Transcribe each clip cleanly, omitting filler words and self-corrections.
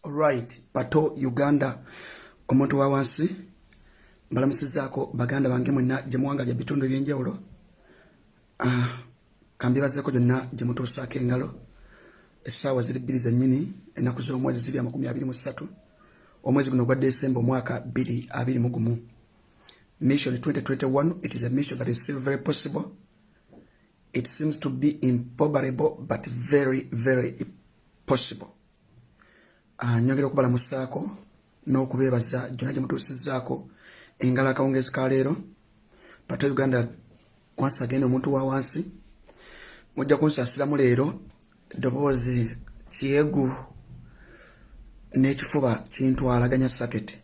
Alright, Pato Uganda omuntu wa wansi mbalamusizzaako baganda bange mwenna gye muwangalya bitundu ebyenjawulo. Kambibazeko gyonna gye mutuusaako engalo. Essaawa ziri 2 zennyini ennaku z'omwezi ziri 23 omwezi guno gwa December omwaka 2021. Mission 2021, it is a mission that is still very possible. It seems to be improbable but very, very possible. Nyongera okubalamusaako n'okubeebaza gyonna gye mutuusizzaako engalo akawungeezi ka leero. Pato Uganda once again omuntu wa wansi mujja kunsaasiramu leero ddoboozi kyegu n'ekifuba kintwalaganya saketi.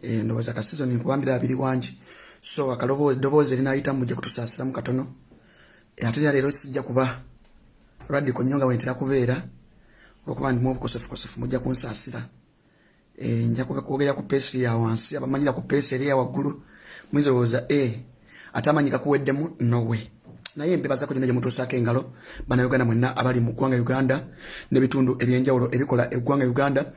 Ndowooza ka season nkubambira abiri wangi, so ddoboozi erinaayitamu mujja kutusaasiramu katono. Ate leero sijja kuba radical nnyo nga wentera kubeera olwokuba ndimu obukosefukosefu mujja kunsaasira. Nja kwogera ku peesi ya wansi, abamanyira ku peesi eri ya waggulu muyinza olowooza ate amanyika kuweddemu nowe. Naye mbebazaako gyonna gye mutuusaako engalo bannayuganda mwenna abali mu ggwanga Uganda n'ebitundu ebyenjawulo ebikola eggwanga Uganda,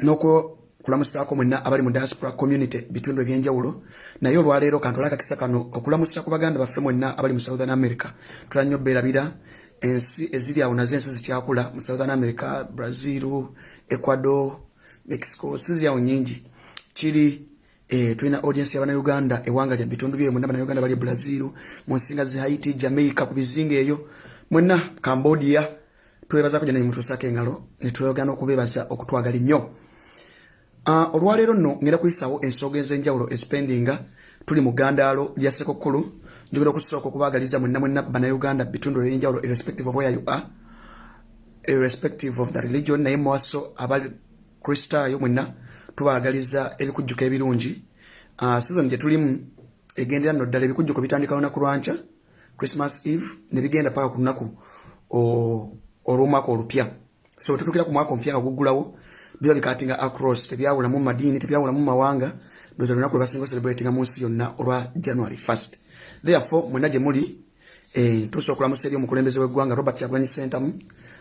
n'okulamusaako mwenna abali mu diaspora community bitundu ebyenjawulo. Naye olwaleero kantwala akakisa kano okulamusa ku baganda baffe mwenna abali mu Southern America. Tula nnyo beerabira ensi eziri awo nazo ensi zikyakula mu Southern America, Brazil, Ecuador, Mexico, sizi yawo nyingi. Kiri tulina audience y'Abannayuganda ewangalya bitundu bye mwenna Abannayuganda bali Brazil, mu nsinga zi Haiti, Jamaica, ku bizinga eyo mwenna, Cambodia. Twebazaako gyonna mutuusaako engalo ne tweyogana okubeebaza okutwagala nnyo. Olwaleero nno ngenda kuyisaawo ensonga ez'enjawulo ezipendinga. Tuli mu ggandaalo lya Ssekokulu. Njogera okusooka okubaagaliza mwenna Bannayuganda bitundu ebyenjawulo irrespective of where you are, irrespective of the religion. Naye muwaso abali Kristaayo mwenna tubaagaliza ebikujjuko ebirungi. Season gye tulimu egendera nno ddala ebikujjuko bitandika lunaku lwanca Christmas Eve ne bigenda paka ku lunaku olw'omwaka olupya. So tutukira ku mwaka omupya nga guggulawo biba bikatinga across, tebyawulamu mu madiini, tebyawulamu mu mawanga. Ndoza lunaku lwe basinga celebratinga mu nsi yonna olwa January 1st. Therefore mwenna gye muli tusobola okulamusa eri omukulembeze w'eggwanga Robert Kyagulanyi Ssentamu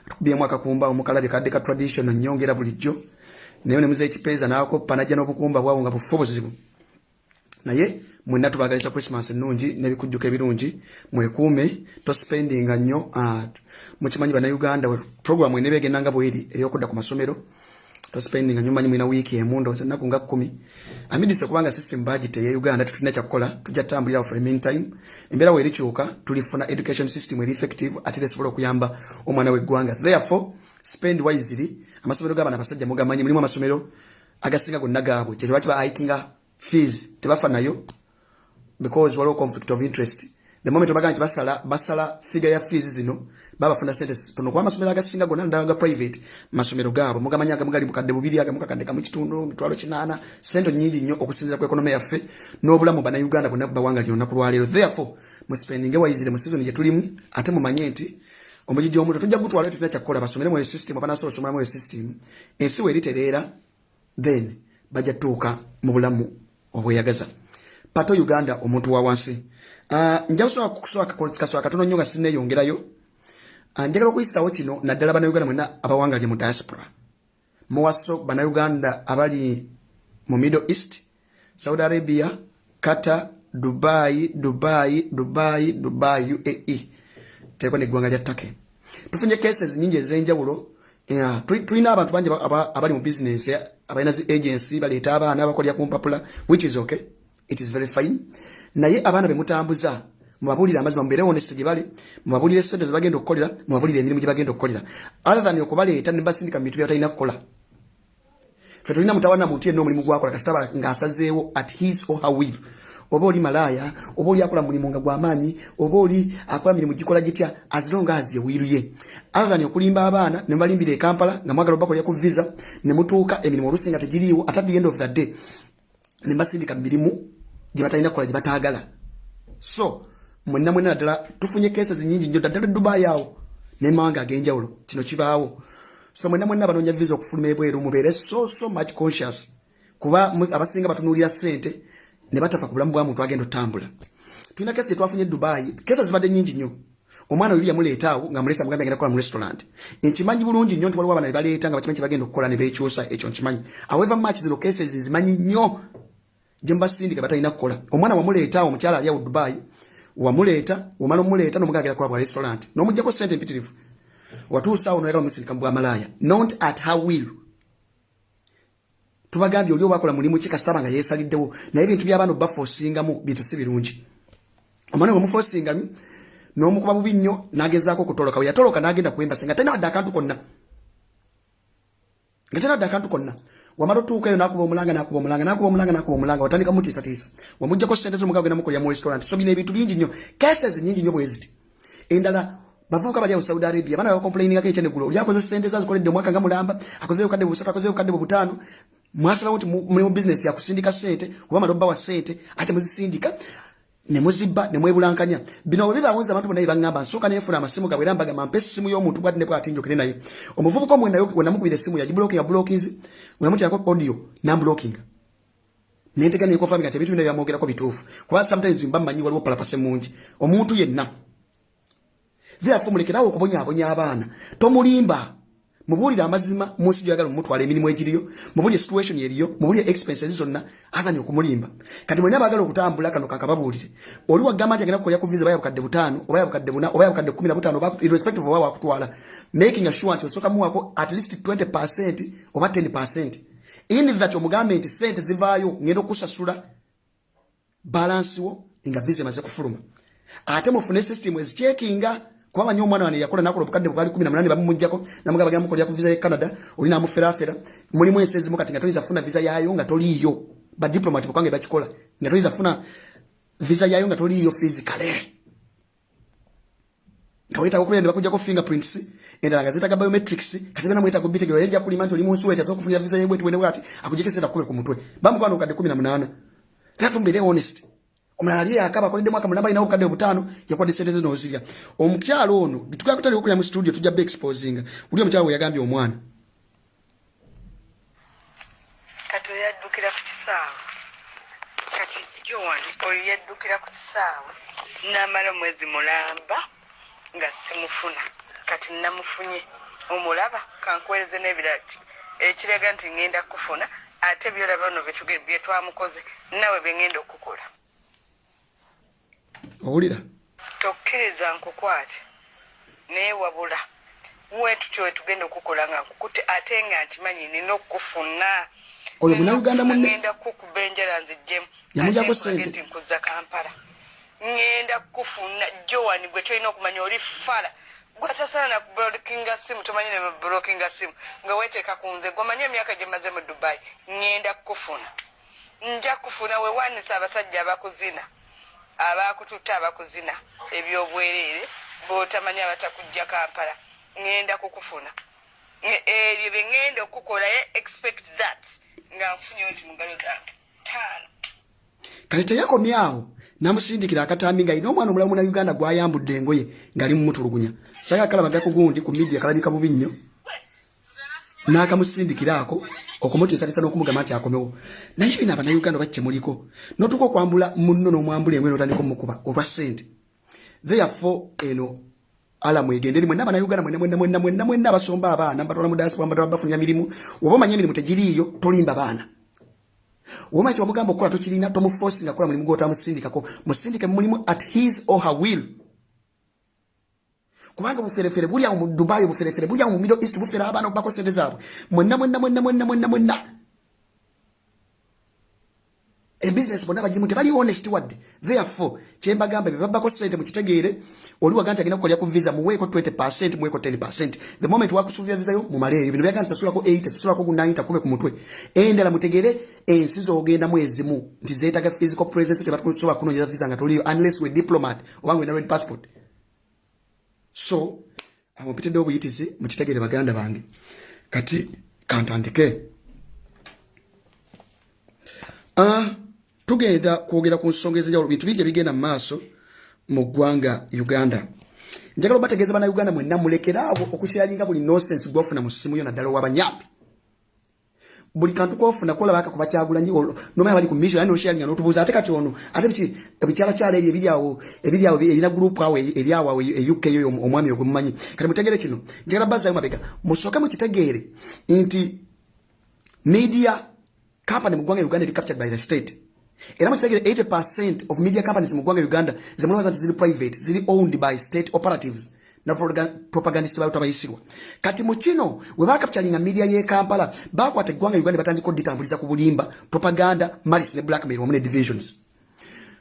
atukubyemu akakumba omukalabye kadde ka traditional nnyongera bulijjo. Naye ne muze ekipeeza n'akoppa najja n'obukumba bwawo nga bufu buzibu. Naye mwenna tubaagaliza Christmas ennungi n'ebikujjuko ebirungi. Mwekuume tospendinga nnyo. Mukimanyi Bannayuganda program ene beegendanga bweri ey'okudda ku masomero. Tospendinga nnyo, manyi mwina wiiki emu ndowooza ennaku nga 10. Amidise kubanga system budget ya Uganda tetulina kyakukola, tujja tambulira for a meantime. Embeera weeri kyuka tulifuna education system eri effective ate esobola okuyamba omwana w'eggwanga. Therefore spend wisely. Amasomero g'abaana abasajja mugamanyi mulimu amasomero agasinga gonna gaabwe kye lwaki ba hikinga fees tebafa nayo because waliwo conflict of interest. The moment obaga nti basala figure ya fees zino babafuna sente tono kwa amasomero agasinga gonna ndaga private masomero gaabo mugamanyi agamugali bukadde bubiri agamukakadde kamu kitundu mitwalo 8 sente nyingi nnyo okusinzira ku economy yaffe n'obulamu Bannayuganda bonna bawanga lyonna ku lwaleero. Therefore mu spending wisely mu season gye tulimu ate mumanye nti omujiji omuntu tujja gutwala tulina kyakukola basomere mu system abanasobola osomera mu system ensi weeritereera then bajja tuuka mu bulamu obweyagaza. Pato Uganda omuntu wa wansi. Njawusobola kusooka katono nnyo nga sinneeyongerayo. Njagala okuyisaawo kino naddala Bannayuganda mwenna abawangalye mu diaspora. Muwaso Bannayuganda abali mu Middle East, Saudi Arabia, Qatar, Dubai, UAE. Teko neggwanga lya Turkey. Tufunye cases nyingi ez'enjawulo. Tulina abantu bangi abali mu business abalina zi agency baleeta abaana abakolya ku mpapula, which is okay, it is very fine. Naye abaana bemutambuza mubabulira amazima mbeere honest gye bali, mubabulire sente ze bagenda okukolera, mubabulire emirimu gye bagenda okukolera. Other than okubaleeta ne basindika mu bintu byatalina kukola. Ffe tulina mutawana muntu yenna omulimu gwakola kasitaba ng'asazeewo at his or her will. Oba oli malaya, oba oli akola mulimu nga gw'amaanyi, oba oli akola mirimu gikola gitya, as long as yewiiruye. Alaganya okulimba abaana ne mbalimbira e Kampala nga mwagala obakolya ku visa ne mutuuka emirimu olusinga tegiriiwo at the end of the day ne mbasindika mirimu gye batalina kukola gye bataagala. So mwenna naddala tufunye cases nyingi nnyo ddala Dubai awo n'emawanga ag'enjawulo kino kibaawo. So mwenna abanoonya visa okufuluma ebweru mubeere so much conscious kuba abasinga batunuulira ssente ne batafa ku bulamu bwa muntu agenda otambula. Tulina kesi gye twafunye Dubai, kesi zibadde nyingi nnyo. omwana oli yamuleetaawo nga mulesa mugambe agenda kukola mu restaurant nkimanyi bulungi nnyo nti waliwo abaana baleeta nga bakimanyi bagenda okukola ne beekyusa ekyo nkimanyi however much zino cases zimanyi nnyo gye mbasindika batalina kukola omwana wamuleetaawo omukyala ali awo Dubai wamuleeta wamala omuleeta n'omugaa agenda kukola mu restaurant n'omuggyako ssente empitirivu watuusaawo n'oyagala omusindika mu bwamalaya not at her will tubagambye oli obakola mulimu ki kasitaba nga yeesaliddewo naye ebintu by'abaana baforsingamu bintu si birungi omwana wamuforsingamu n'omukuba bubi nnyo n'agezaako okutoloka bwe yatoloka n'agenda kwembase nga talina wadde akantu konna wamala otuuka eyo n'akuba omulanga watandika mutiisatiisa wamuggyako ssente z'omugaa genda mukolera mu restaurant so bino ebintu bingi nnyo cases nnyingi nnyo bwe ziti endala bavubuka bali awo Saudi Arabia bana bakomplainingako ekyeneggulo oli akoze ssente zazikoledde omwaka nga mulamba akozeyo kadde busatu akozeyo kadde butaano mwasalawo nti muli mu business yakusindika ssente kuba maloba wa ssente ate muzisindika ne muzibba ne mwebulankanya bino bwe bibawonza abantu bonna bangamba nsooka neefuna amasimu gabwe era mbagamba mpa essimu y'omuntu bwati ne bwati njokere naye omuvubuka omwe naye we namukubira essimu yagiblockinga blockies we namutyako audio namblockinga nentega nekofaami nga ebintu bino byamwogerako bituufu kuba sometimes mba mmanyi waliwo palapase mungi omuntu yenna therefore mulekerawo okubonyaabonya abaana tomulimba mubuulire amazima munsi gy'oyagala mumutwala emirimu egiriyo mubuulire situation eriyo mubuulire expenses zonna aganya okumulimba kati mwenna baagala okutambula kano kakababuulire oli wagamba nti agenda kukolera ku visa oba yabukadde butaano oba yabukadde buna oba yabukadde 15 irrespective of oba wakutwala making sure nti osooka muwako at least 20% oba 10% in that omugambe nti sente zivaayo ngenda okusasula balance wo nga visa emaze kufuluma ate mufune system ezicyekinga kuba nyo omwana wane yakola nakola obukadde bwali 18 bamumujjako namugaba gamba mukolera ku visa ya Canada oli namuferafera mulimu ensezi mukati nga toyiza funa visa yayo nga toliyo ba diplomat bukange bakikola nga toyiza funa visa yayo nga toliyo physically kaweta okulenda bakujjako fingerprints endala nga zitaga biometrics kati bana mweta kubitegero yajja kulima nti oli munsi weta so kufunira visa yebwe tuwende bwati akujjeke senda kule ku mutwe bamugwana okadde 18 kati mbere honest omulala aliye akaba kolede mwaka mulamba ina okadde butaano yakwadde sente zino ozirya omukyalo ono bituka kutali okulya mu studio tujja be exposing uli omukyalo we yagambye omwana kato yaddukira ku kisaawe kati jowani oyo yaddukira ku kisaawe n'amala omwezi mulamba nga simufuna kati namufunye omulaba kankweze n'ebirati ekiraga nti ngenda kufuna ate byolaba no bye twamukoze nawe bengenda okukola owulira tokkiriza nkukwate naye wabula wetu tugenda okukola nga nkukutte ate nga nkimanyi nina okufuna oyo munauganda munne ngenda kukuba enjala nzijjemu yamujjako ssente nkuza Kampala ngenda kufuna jowani gwe tolina okumanya oli fala gwatasaana na kublokinga simu tomanyi ne blokinga simu nga weteeka ku nze gwamanye emyaka gye maze mu Dubai ngenda kufuna nja kufuna we wanisa abasajja abakuzina abakututta abakuzina ebyobwerere botamanya abatakujja Kampala ngenda kukufuna ebyo bengenda okukola expect that nga nfunye nti mugalo zange 5 kale teyakomyawo namusindikira akatambi nga ino omwana omulamu na Uganda gwayambudde engoye ngali mu mutulugunya saka kalaba gundi ku media kalabika bubi nnyo n'akamusindikiraako okumutiisatiisa n'okumugamba nti akomewo naye bino abana Uganda bacce muliko notuka okwambula munno n'omwambula engwe n'otandika omukuba olwa ssente therefore eno alamu egende rimwe n'abana Uganda mwenna abasomba abaana mbatwala mu diaspora mbatwala bafunya mirimu oba omanya emirimu tegiriiyo tolimba baana womanyi kye wamugamba okukola tokirina tomuforcing akola mulimu gw'otamusindikako musindike mulimu at his or her will kubanga buferefere buli awo mu Dubai buferefere buli awo mu Middle East bufera abaana okubako sente zaabwe mwenna e business bonna bagirimu tebali honest wadde therefore kyembagamba bye babbako sente mukitegeere oli waganda agenda kukolera ku visa muweeko 20% muweeko 10% the moment wakusuubira visa yo mumaleeyo bino byagamba sasulako 80 sasulako ku 90 kube ku mutwe endala mutegeere ensi z'ogenda mwezi nti zeetaga physical presence tebatusobola kunoonyeza visa nga toliyo unless we diplomat obange wena red passport so amupitedde obuyitizi mukitegeere baganda bange kati kantandike tugenda kwogera ku nsonga ez'enjawulo bintu bijja bigenda mu maaso mu ggwanga Uganda njagala obategeeza bana Uganda mwenna mulekeraabo okusyalinga buli nonsense gw'ofuna mu ssimu yo naddala ow'abanyambi buli kantu kofuna kola baka kuba Kyagulanyi noma bali ku mission yani OSHER ngano tubuza ate kati ono ate bichi ebikyala kyala ebiryawo ebina group awe ebyawo UK yo omwami ogummanyi kati mutegere kino njagala bazza mabega musoka mu kitegeere nti media company mu ggwanga Uganda is captured by the state. Era mukitegere 80% of media companies mu ggwanga Uganda zemulwaza nti zili private, zili owned by state operatives na propagandist ba tabayisirwa. Kati mu kino we ba capturing media ye Kampala bakwata ggwanga Uganda batandika ditambuliza ku bulimba propaganda malice ne blackmail mu divisions.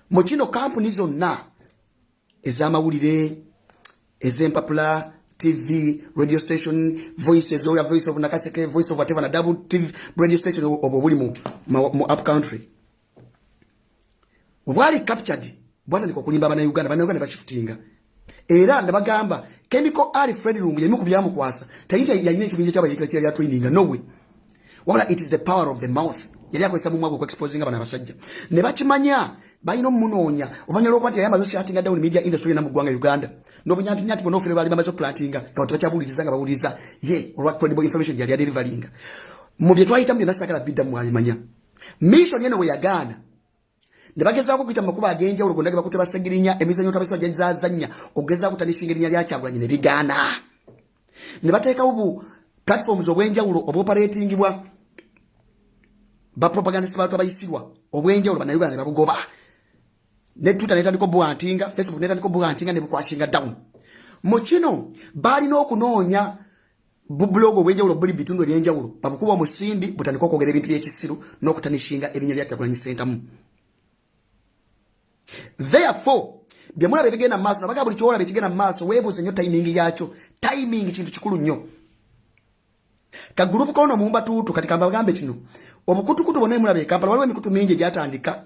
Mu kino companies zonna ezamawulire ezempapula TV, radio station, voices, or voice of Nakaseke, voice of whatever, na double TV, radio station of Obulimu, up country. Wali captured, bwana niko kulimba bana Uganda, bana Uganda bashiftinga. Era ndabagamba, chemical ari Fred Lumbuye mu kubyamu kwasa. Tayinja yayine kibinje cyaba yikira ya training, no way. Wala it is the power of the mouth. Yali akwesa mu mwago ku exposing abana basajja. Ne bakimanya, bayino munonya. Ovanyalo kwati yamba zo shutting down media industry na mugwanga Uganda. No bunyati nyati bono fere bali bamacho plantinga kato chabuliriza nga bawuliza ye olwa credible information yali deliveringa mu bye twayita mu nasakala bidda mu alimanya mission yene we yagana ndibageza ko kwita makuba agenja ulugondage bakute basegirinya emizanyo tabisa jenzazanya ogeza kutanishingiria lya Kyagulanyi ne bigana nibateka ubu platforms obwenja ulo operating bwa ba propagandist batu abayisirwa obwenja ulo banayuga ne babugoba ne Twitter neta ndiko buantinga Facebook neta ndiko buantinga ne bukwashinga down muchino bali no kunonya blog obwenja ulo buli bitundu ebyenja ulo babukuba musindi butandiko kogera ebintu byekisiru no kutanishinga ebinya lya Kyagulanyi center mu. Therefore byamula bebigena maso nabaga buli chola bekigena maso webuze nyo timing yacho timing kintu kikulu nnyo ka group kono mumba tutu katika mbagambe kino obukutukutu bone mulabe Kampala waliwe mikutu mingi gyatandika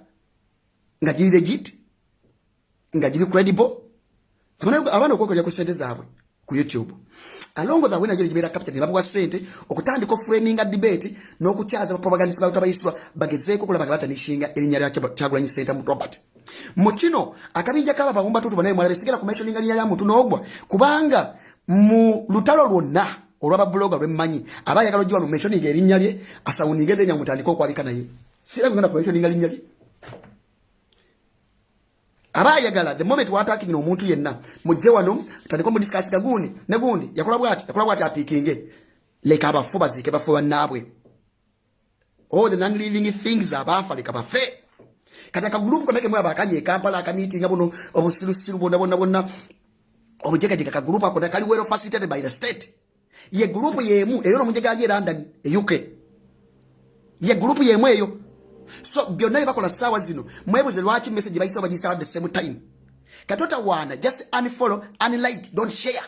nga giri legit nga giri credible abana okokya ku sente zaabwe ku YouTube alongo da wena giri capture babwa sente okutandika framing a debate n'okukyaza propagandist ba tabayiswa bagezeeko kulaba batanishinga erinya lya Kyagulanyi center mu Robert muchino akabinja kala bagomba tutu banaye mwalabe sigera ku mentioning ya muntu n'ogwa kubanga mu lutalo lwonna olwaba blogger lwemmanyi abayagala ojwa no mentioning erinya lye asawunigeze nya mutandika okwalika naye sira ngenda ku mentioning erinya lye abayagala the moment wa attacking omuntu yenna mujje wano tandiko mu discuss gaguni ne gundi yakola bwati apikinge leka abafuba zike bafuba nabwe all the non living things abafa leka bafe kataka group konake mwa bakanye Kampala aka meeting abono obusirusiru bonna obujeka ka group akona kali well facilitated by the state ye group yemu eyo mujega ali London UK ye group yemu eyo. So byonna bakola sawa zino mwebuze lwachi message bayisa bagisa at the same time katota wana just unfollow unlike don't share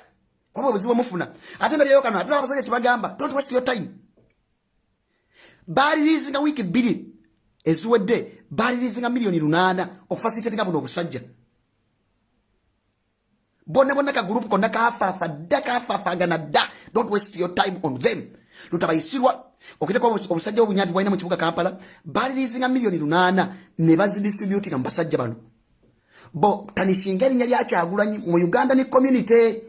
kwa buzibu mufuna atenda byo kana atenda abasajja kibagamba don't waste your time bali lizinga wiki bili ezuwedde bali lizinga milioni 8 okufacilitate ngabo n'obusajja bonna ka group konna kafafa gana da don't waste your time on them lutabayisirwa okite kwa obusajja obunyabi bwalina mu kibuga Kampala bali lizinga milioni 8 ne bazi distributing ambasajja bano bo tanishinga erinya lya Kyagulanyi mu Uganda ni community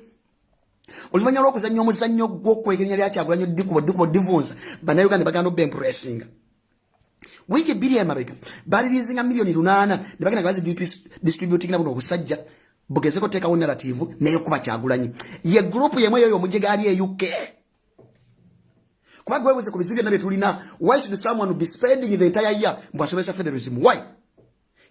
olivanya lokuzanya omuzannyo gw'okwegenya lya Kyagulanyi dikubo divunza bana Uganda bagano be impressing wiki bili ya mabega bali lizinga milioni 8 ne bagana bazi distributing nabo obusajja bugezeko teka on narrative neyo kuba Kyagulanyi ye group yemwe yo mujega ali UK kwa gwebuze kubizibya nabe tulina why should someone be spending the entire year mbasomesa federalism why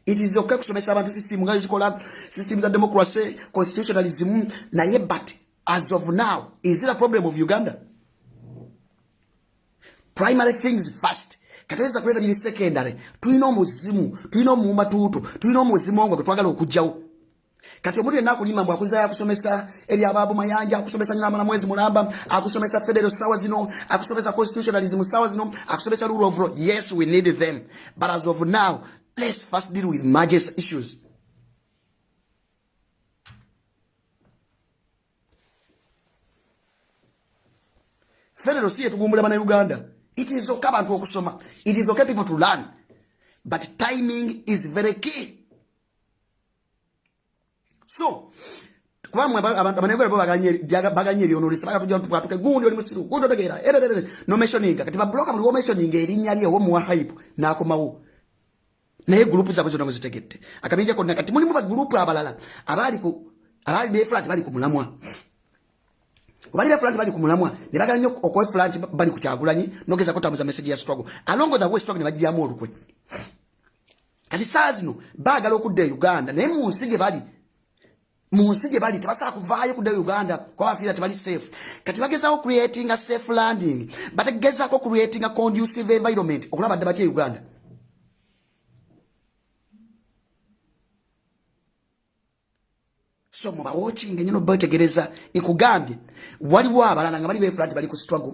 it is okay kusomesa abantu system ngayo zikola system za democracy constitutionalism na ye but as of now is it a problem of Uganda primary things first kataweza kuleta bili secondary tuino muzimu tuino muumba tutu tuino muzimu wangu twagala okujjawo kati omuntu yenna kulima mbwa akuzaya akusomesa eri ababu mayanja akusomesa nyama na mwezi mulamba akusomesa federal sawa zino akusomesa constitutionalism sawa zino akusomesa rule of law yes we need them but as of now let's first deal with major issues federal siye tugumbula bana Uganda it is okay abantu okusoma it is okay people to learn but timing is very key. So, kuba mwe abanegera bo baganye byonolisa bakatujja tukatuke gundi oli musiru gundo tegera no mentioning kati ba block buli wo mentioning erinya lye wo muwa hype nakomawo naye group zaabwe zonna muzitegedde akabinja konna kati mulimu ba group abalala abali be flat bali ku mulamwa kubali be flat bali ku mulamwa ne bagala nnyo okwe flat bali ku Kyagulanyi nogeza ko tamuza message ya struggle alongo the way struggle ne bagiyamu olukwe kati saa zino baagala okudda Uganda naye munsige bali tebasala kuvaayo kudda Uganda kwa bafiira tebali safe kati bagezaako creating a safe landing bategezaako creating a conducive environment okulaba badde batya Uganda. So muba watching nnyo bategereza ikugambye waliwo abalala nga bali befulati bali ku struggle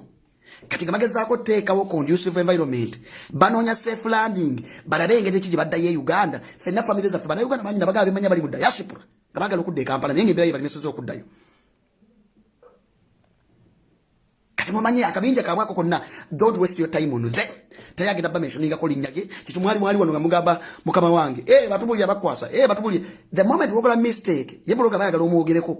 kati nga bagezaako teekawo conducive environment banoonya safe landing balabe engeri ki gye baddayo Uganda fenna family zaffe bana Uganda bangi nabagala bimanya bali mu diaspora nga bagala okudda e Kampala naye ng'embeera ye bali mesozi okuddayo kati mumanye akabinja kaabwako konna don't waste your time on them tayagenda ba mentioningako linnya lye kiti mwali wano nga mugamba mukama wange batubulya bakwasa batubulya the moment wokola mistake ye buloga bayagala omwogereko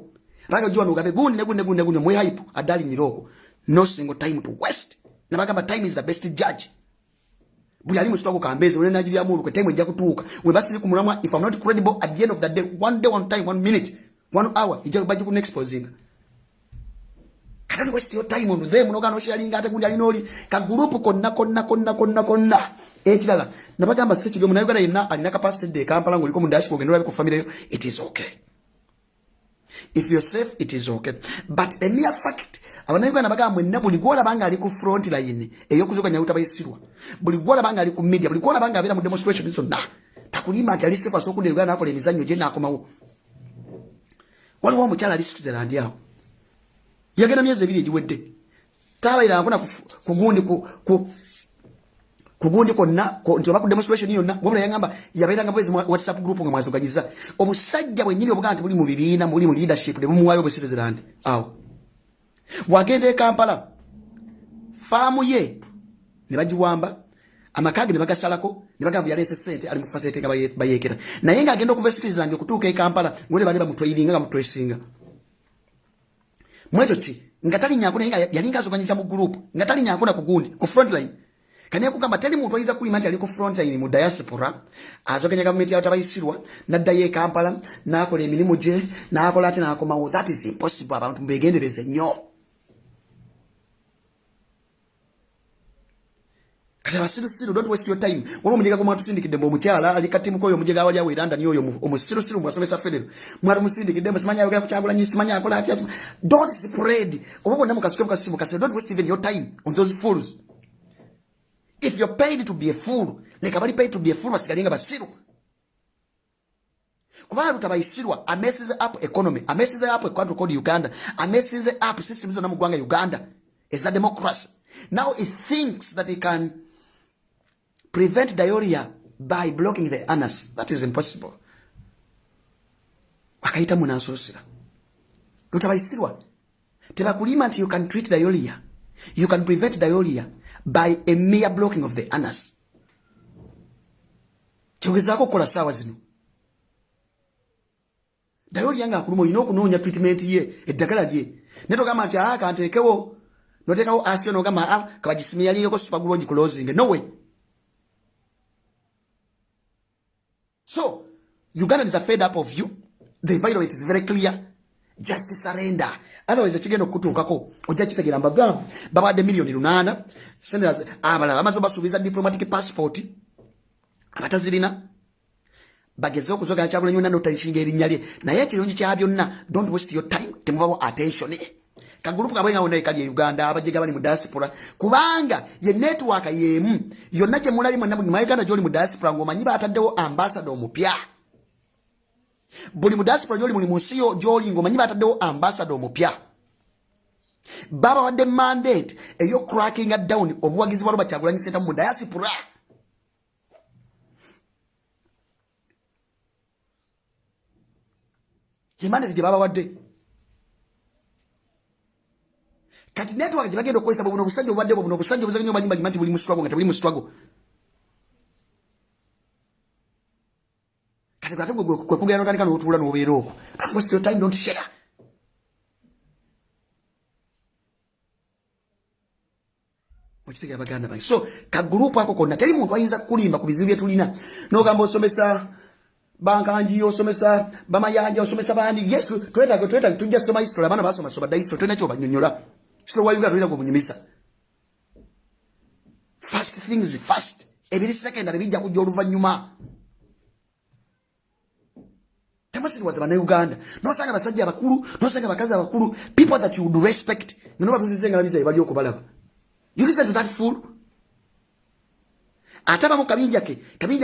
baga jwa nugabe gundi ne mwe hype adali nyiroko no single time to waste nabagamba time is the best judge buli ali mustoko kambeze wena najiri amuru kwa time ejja kutuuka we basiri kumulamwa if I'm not credible at the end of the day one day one time 1 minute 1 hour ijja baji ku exposing katazi waste your time on them no gano sharing ate kundi alinoli ka group konna ekirala nabagamba sechi byo munayogala yenna alina capacity de Kampala ngoliko mu dashboard ngendo ku family it is okay if you're safe it is okay but the mere fact abanayuganda bagamba mwenna buli gwola banga ali ku front line eyokuzoka nyauta bayisirwa buli gwola banga ali ku media buli gwola banga abera mu demonstration zonna takulima ati ali safe so kude Uganda akola emizanyo je nakomawo waliwo omukyala ali Switzerland yawo yagenda myezi ebiri egiwedde tabaira nkona kugundi konna nti oba ku demonstration yonna wabula yangamba yabairanga bwezi WhatsApp group nga mwazoganyiza obusajja bwennyini obuga nti buli mu bibiina muli mu leadership ne bumuwaayo mu Switzerland awo wagenda e Kampala faamu ye ne bagiwamba amakage ne bagasalako ne bagamba yaleese ssente ali mu facility nga bayeekera naye ng'agenda okuva e Switzerland okutuuka e Kampala ngole bali bamutwayiringa nga mutwesinga mwekyo ki nga talinyako naye nga yalinga azoganyiza mu group nga talinyako na kugundi ku front line kane kugamba tali muntu ayinza kulima nti ali ku front line mu diaspora azoganya gavumenti yawo tabayisirwa naddayo e Kampala n'akola emirimu gye n'akola ate n'akomawo that is impossible abantu mbegendereze nnyo kati abasirusiru don't waste your time waliwo omujega gwe mwatusindikidde mbu omukyala ali katimuko oyo omujega wali awo Iranda niyo oyo omusirusiru mbwasomesa federo mwatumusindikidde mbu simanya ayogera ku Kyagulanyi simanya akola atya don't spread oba bonna mukasuke mukasimu kasire don't waste even your time on those fools. If you're paid to be a fool, like abali paid to be a fool, basigalinga basiru. Kubala tutabayisirwa, a messes up economy, a messes up a country called Uganda, a messes up systems on Mumwaka Uganda. It's a democracy. Now it thinks that it can prevent diarrhea by blocking the anus. That is impossible. Wakaita munasosira. Tutabayisirwa. Tebakulima nti you can treat diarrhea. You can prevent diarrhea by a mere blocking of the anus. Kyogezako kola sawa zino. Diarrhea nga kuluma olina okunoonya treatment ye eddagala lye. Netogamba nti kanteekewo noteekawo asio nogamba kabagisimya yaliyeko superglue closing. No way. So Ugandans are fed up of you. The environment is very clear. Just surrender. Otherwise ekigenda okutuukako ojja kitegeera mbagamba babadde million 8 senators abalala bamaze basuubiza diplomatic passport abatazirina bageze okuzoga Kyagulanyi yonna notanshinga erinnya lye naye ekirungi kya byonna don't waste your time temubawo attention kagulupu kabwe nga wonna ekali e Uganda abajega bali mu diaspora kubanga ye network yemu yonna gye mulali mwenna buli mayuganda gy'oli mu diaspora ng'omanyi baataddewo ambassador omupya buli mu diaspora gy'oli muli mu nsi gy'oli ng'omanyi baataddewo ambassador omupya baba wadde mandate eyo cracking down obuwagizi bwa Kyagulanyi Center mu diaspora mandate gye baba wadde kati network gye bagenda okukozesa buno obusajja obwadde buno obusajja obuzanyo bali buli mu struggle nga tebuli mu struggle kati kwe kugenda n'otandika n'otuula n'obeera okwo don't waste your time don't share Okitegera baganda bange. So ka group ako konna teri muntu ayinza kulimba ku bizibu bye tulina. N'ogamba osomesa bankanji osomesa bamayanja osomesa bandi. Yes, tweta tujja soma history abana basoma soba history twena kyo banyonyola. So why you got to kubunyumisa. First things first. Ebiri second bijja kujja oluvanyuma. Tamasi was bana Uganda. No sanga basajja abakulu, no sanga bakazi abakulu, people that you would respect. No batuzizenga biza ebali okubalaba. You listen to that fool. Ataba mu kabinja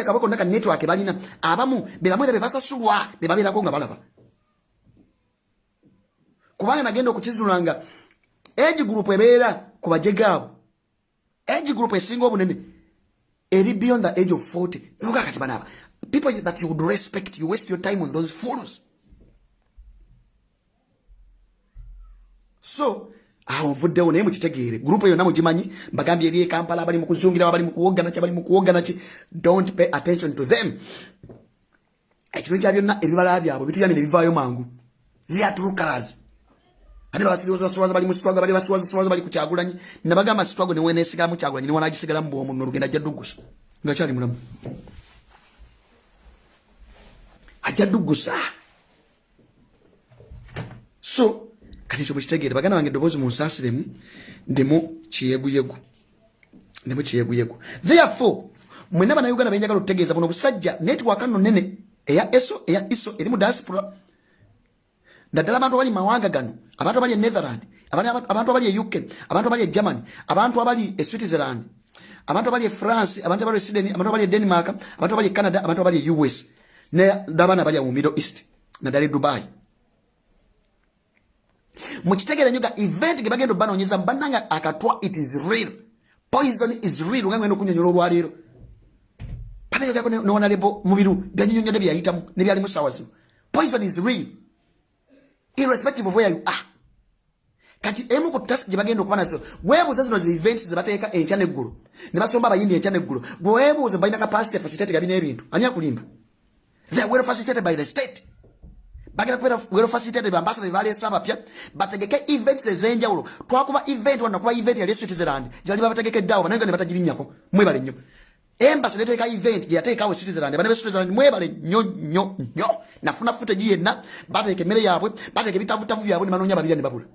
kabako ndaka network balina abamu bebamwera bebasa sulwa bebabira ko nga balaba. Kubanga nagenda okukizulanga age group ebeera ku bajegabo. Age group esinga obunene eri beyond the age of 40. Nuka kati banaba. People that you would respect, you waste your time on those fools. So, aho vudewo naye mukitegeere group eyo namo gimanyi mbagambye eri Kampala abali mu kuzungira abali mu kuwogana ki don't pay attention to them. Ekiro kya byonna ebibala byabo bituyamye ne bivaayo mangu lyatulukazi ate baswaza bali mu struggle bali baswaza bali ku Kyagulanyi nabagamba struggle ne wenesigala mu Kyagulanyi ne wanagisigala mu bwomu n'olugenda jaddugusa nga kyali mulamu ajaddugusa. So kati kyo bukitegeere baganda bange eddoboozi mu nsaasiremu ndemu kiyeguyegu. Therefore mwena bannayuganda benjagala okutegeeza buno busajja network no nene eya iso eri mu diaspora naddala abantu abali mawanga gano, abantu abali e Netherland, abantu abali e UK, abantu abali e Germany, abantu abali e Switzerland, abantu abali e France, abantu abali e Sweden, abantu abali e Denmark, abantu abali e Canada, abantu abali e US n'abaana abali mu Middle East naddala e Dubai. Mukitegeera nyoga event ge bagenda banoonyeza mbannanga akatwa it is real. Poison is real. Nga ngeno kunyonyola olwaleero. Pana yoga ne wana lebo mubiru byanyonyonyo byayitamu ne byali mu sawa zino. Poison is real. Irrespective of where you are. Kati emu ku task je bagenda okubana so. Webuuza zino zi events ze bateeka enkya n'eggulu. Ne basomba abayindi enkya n'eggulu. Webuuza balina capacity facilitate gabina ebintu. Ani akulimba? They were facilitated by the state. Bagera kwera wero facilitated by ambassador vale sabapya bategeke events ezenjawulo twakuba event wana kuba event ya Switzerland jali bategeke dawo bananga ne batagirinyako mwebale nnyo embassy leto eka event ya take awe Switzerland bana be Switzerland mwebale nnyo nafuna footage yenna bateke mere yabwe bateke bitavu byabwe manonya babiri ne babula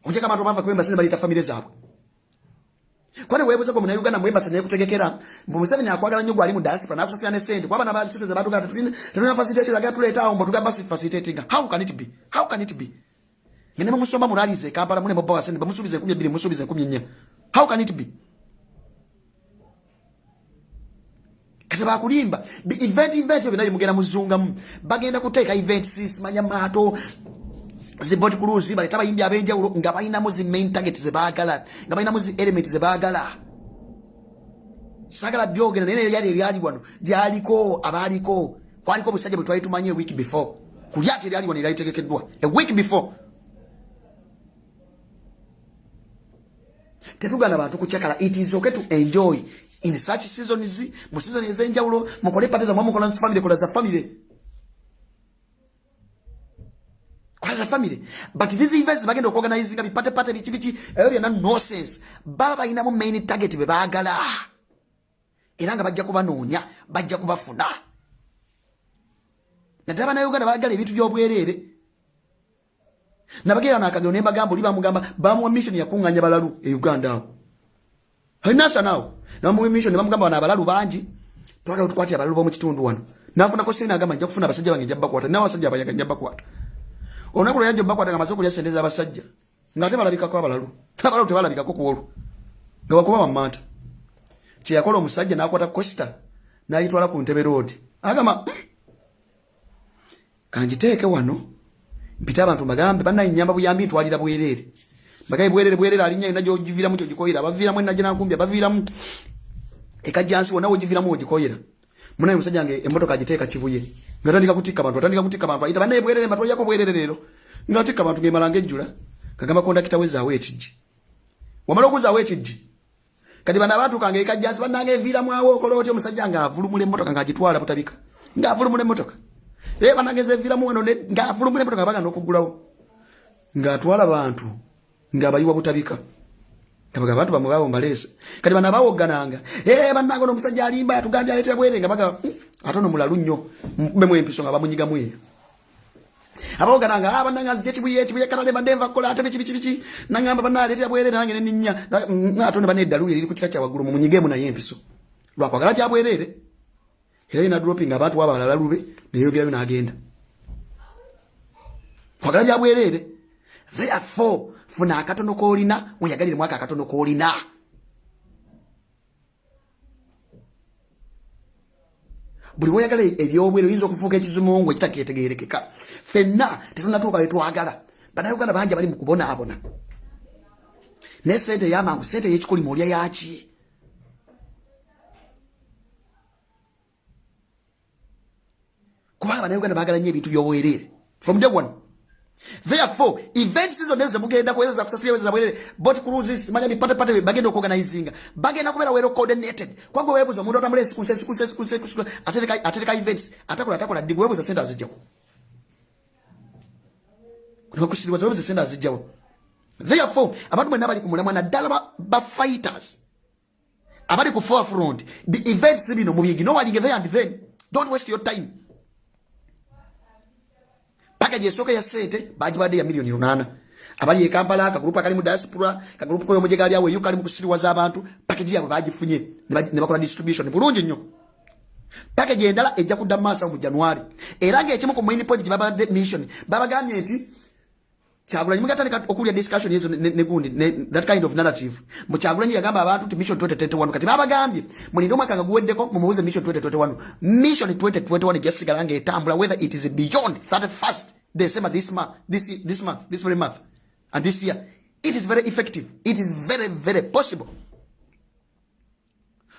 ojeka abantu bava kwemba sine balita family zaabwe kwani webuza ko muna Uganda mwemba sine kutegekera Museveni akwagala nnyo gwali mu diaspora na kusasya ne sente kwaba na ba Switzerland batuka tulina facility laga tuleta awo mbotuga basi facilitating. How can it be? Ngene musomba mulalize Kampala mune mboba sente bamusubize 12 musubize 14. How can it be? Kati bakulimba event binayo mugenda muzunga bagenda kuteeka event sis manya mato ziboti kuluzi bali tabayimbi abenjawulo nga balina mu zi main target ze baagala nga balina mu zi element ze baagala sagala byogera nene yali wano lyaliko abaliko kwaliko busajja bwe twali tumanye a week before kulyati lyali wano lyaitegekeddwa a week before. Tetugana bantu kuchakala. It is okay to enjoy in such seasons mu season ezenjawulo mukole pateza mwamukola family kola za family. As a family, but these events bagenda organizing bipate bichi area na nonsense baba ina mu main target be bagala iranga bajja kubanoonya bajja kubafuna nadaba na Uganda bagala ebintu by'obwerere nabagera nakagero ne bagambo liba mugamba bamu mission ya kunganya balalu e Uganda awo hainasa nawo na mu mission ne bamugamba bana balalu banji twagala tukwati abalalu bo mu kitundu wano nafuna ko sina agamba nja kufuna basajja bange jabba kwata nawo basajja abayaga njabba kwata onakula yajo bakwa daga masoko lyasendeza abasajja ngate balabika kwa balalu abalalu tebalabika ko kuwolu nga bakuba bamanta kye yakola omusajja n'akwata Costa n'ayitwala ku Ntebe Road agamba kanjiteeke wano mpita abantu bagambe bannaye nyamba buyambi ntwalira bwerere bagaye bwerere alinya inajo giviramu kyo gikoyira baviramu naje nakumbya baviramu ekajjansi wona wogiviramu ogikoyira munaye musajja nge emotoka agiteeka kibuye ngatandika kutika abantu ayita bannaye bwerere mbato yako bwerere lero ngatika abantu ngemalanga ejjula kagamba kondakita wezaawo ekijji wamala okuzaawo ekijji kati bana abantu kange ekajjansi bannange eviramu awo okola otyo omusajja nga avulumula emmotoka ng'agitwala butabika ng'avulumula emmotoka bannange eviramu wano ng'avulumula emmotoka bagana okugulawo ng'atwala abantu ng'abayiwa butabika kabaga abantu bamwe babomba leese kati bana bawogananga bannango n'omusajja alimba atugambye aleetera bwere nga baga atono mulalu nnyo mukube mu empiso nga bamunyiga mwe abawogananga bannanga nzije kibuye katale mandenva kola ate biki nangamba banna aleetera bwere nange neninya atono baneddalu eri ku kika kya waggulu mumunyige mu naye empiso lwakwagala kya bwerere era ina dropping abantu wabalala lube neyo byayo n'agenda kwagala kya bwerere therefore funa akatono koolina weyagalire mwaka akatono koolina buli weyagala ebyobwere oyinza okufuuka ekizimungu ekitakeetegeerekeka fenna tetunatuuka wetwagala bannayuganda bangi bali mu kubonaabona naye sente eyamangu sente ey'ekikulima olya yaki kubanga bannayuganda baagala nnyo ebintu by'obwerere from day one. Therefore, event season ezo mugenda kuweza kusasula weza bwelele boat cruises manya bipate pate bagenda organizinga bagenda kubera wero coordinated kwagwe webuza omuntu otamule siku atereka events atakola digu webuza senda zijjawo kuliko kusiriwa webuza senda zijjawo. Therefore, abantu bonna bali kumulamwa na ddala ba fighters abali ku forefront the events bino mubigi no wali there and then don't waste your time. Package esoka ya sente bajibade ya milioni 8 abali e Kampala ka group akali mu diaspora ka group ko yomoje gali awe yukali mu kusiriwa za abantu package yabo bajifunye ne bakola distribution bulungi nnyo. Package endala ejja kudda masa mu January era nga ekimu ku main point baba mission baba gamye nti Kyagulanyi mugatandika okulya discussion yezo ne gundi that kind of narrative mu Kyagulanyi yagamba abantu ti mission 2021 kati baba gambye mulindo mwaka gaguweddeko mumubuze mission 2021 mission 2021 jasigala nga etambula whether it is beyond 31st December this very month and this year it is very effective, it is very very possible.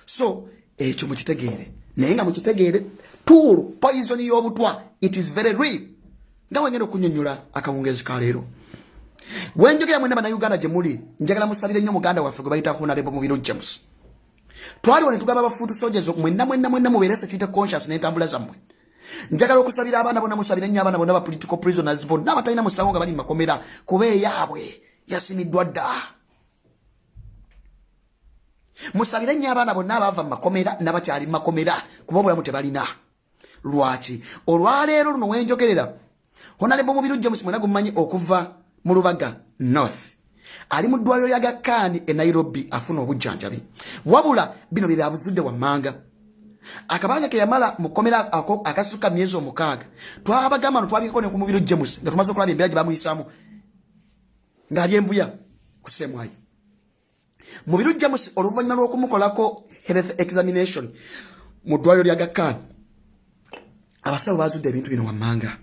So ekyo mukitegeere naye nga mukitegeere tool poison y'obutwa it is very real nga wengenda okunyonnyola akawungezi ka leero wenjogera mwena bannayuganda gye muli njagala musalire nnyo muganda waffe gwe bayita Honorable Mubiro James twaliwo ne tugamba bafuutu soldiers mwenna mubeere security conscious n'entambula zammwe njagala okusabira abaana bonna musabire nnyo abaana bonna ba political prisoners bonna abatalina musango nga bali mu makomera kuba eyaabwe yasimiddwa dda musabire nnyo abaana bonna abaava mu makomera n'abakyali mu makomera kuba obulamu tebalina lwaki olwaleero luno wenjogerera Honorable Mubiro James mwena gumanyi okuva mu Lubaga North ali mu ddwaliro lya Gakani e Nairobi afuna obujjanjabi wabula bino bye byabuzudde wammanga akabanga ke yamala mukomera ako akasuka myezi 6 twabagamba no twabiko ne ku Mubiro James nga tumaze okulaba embeera gye bamuyisaamu nga ali embuya kusemwayi Mubiro James oluvannyuma lw'okumukolako health examination mu ddwaliro lya Gakani abasawo bazudde ebintu bino wammanga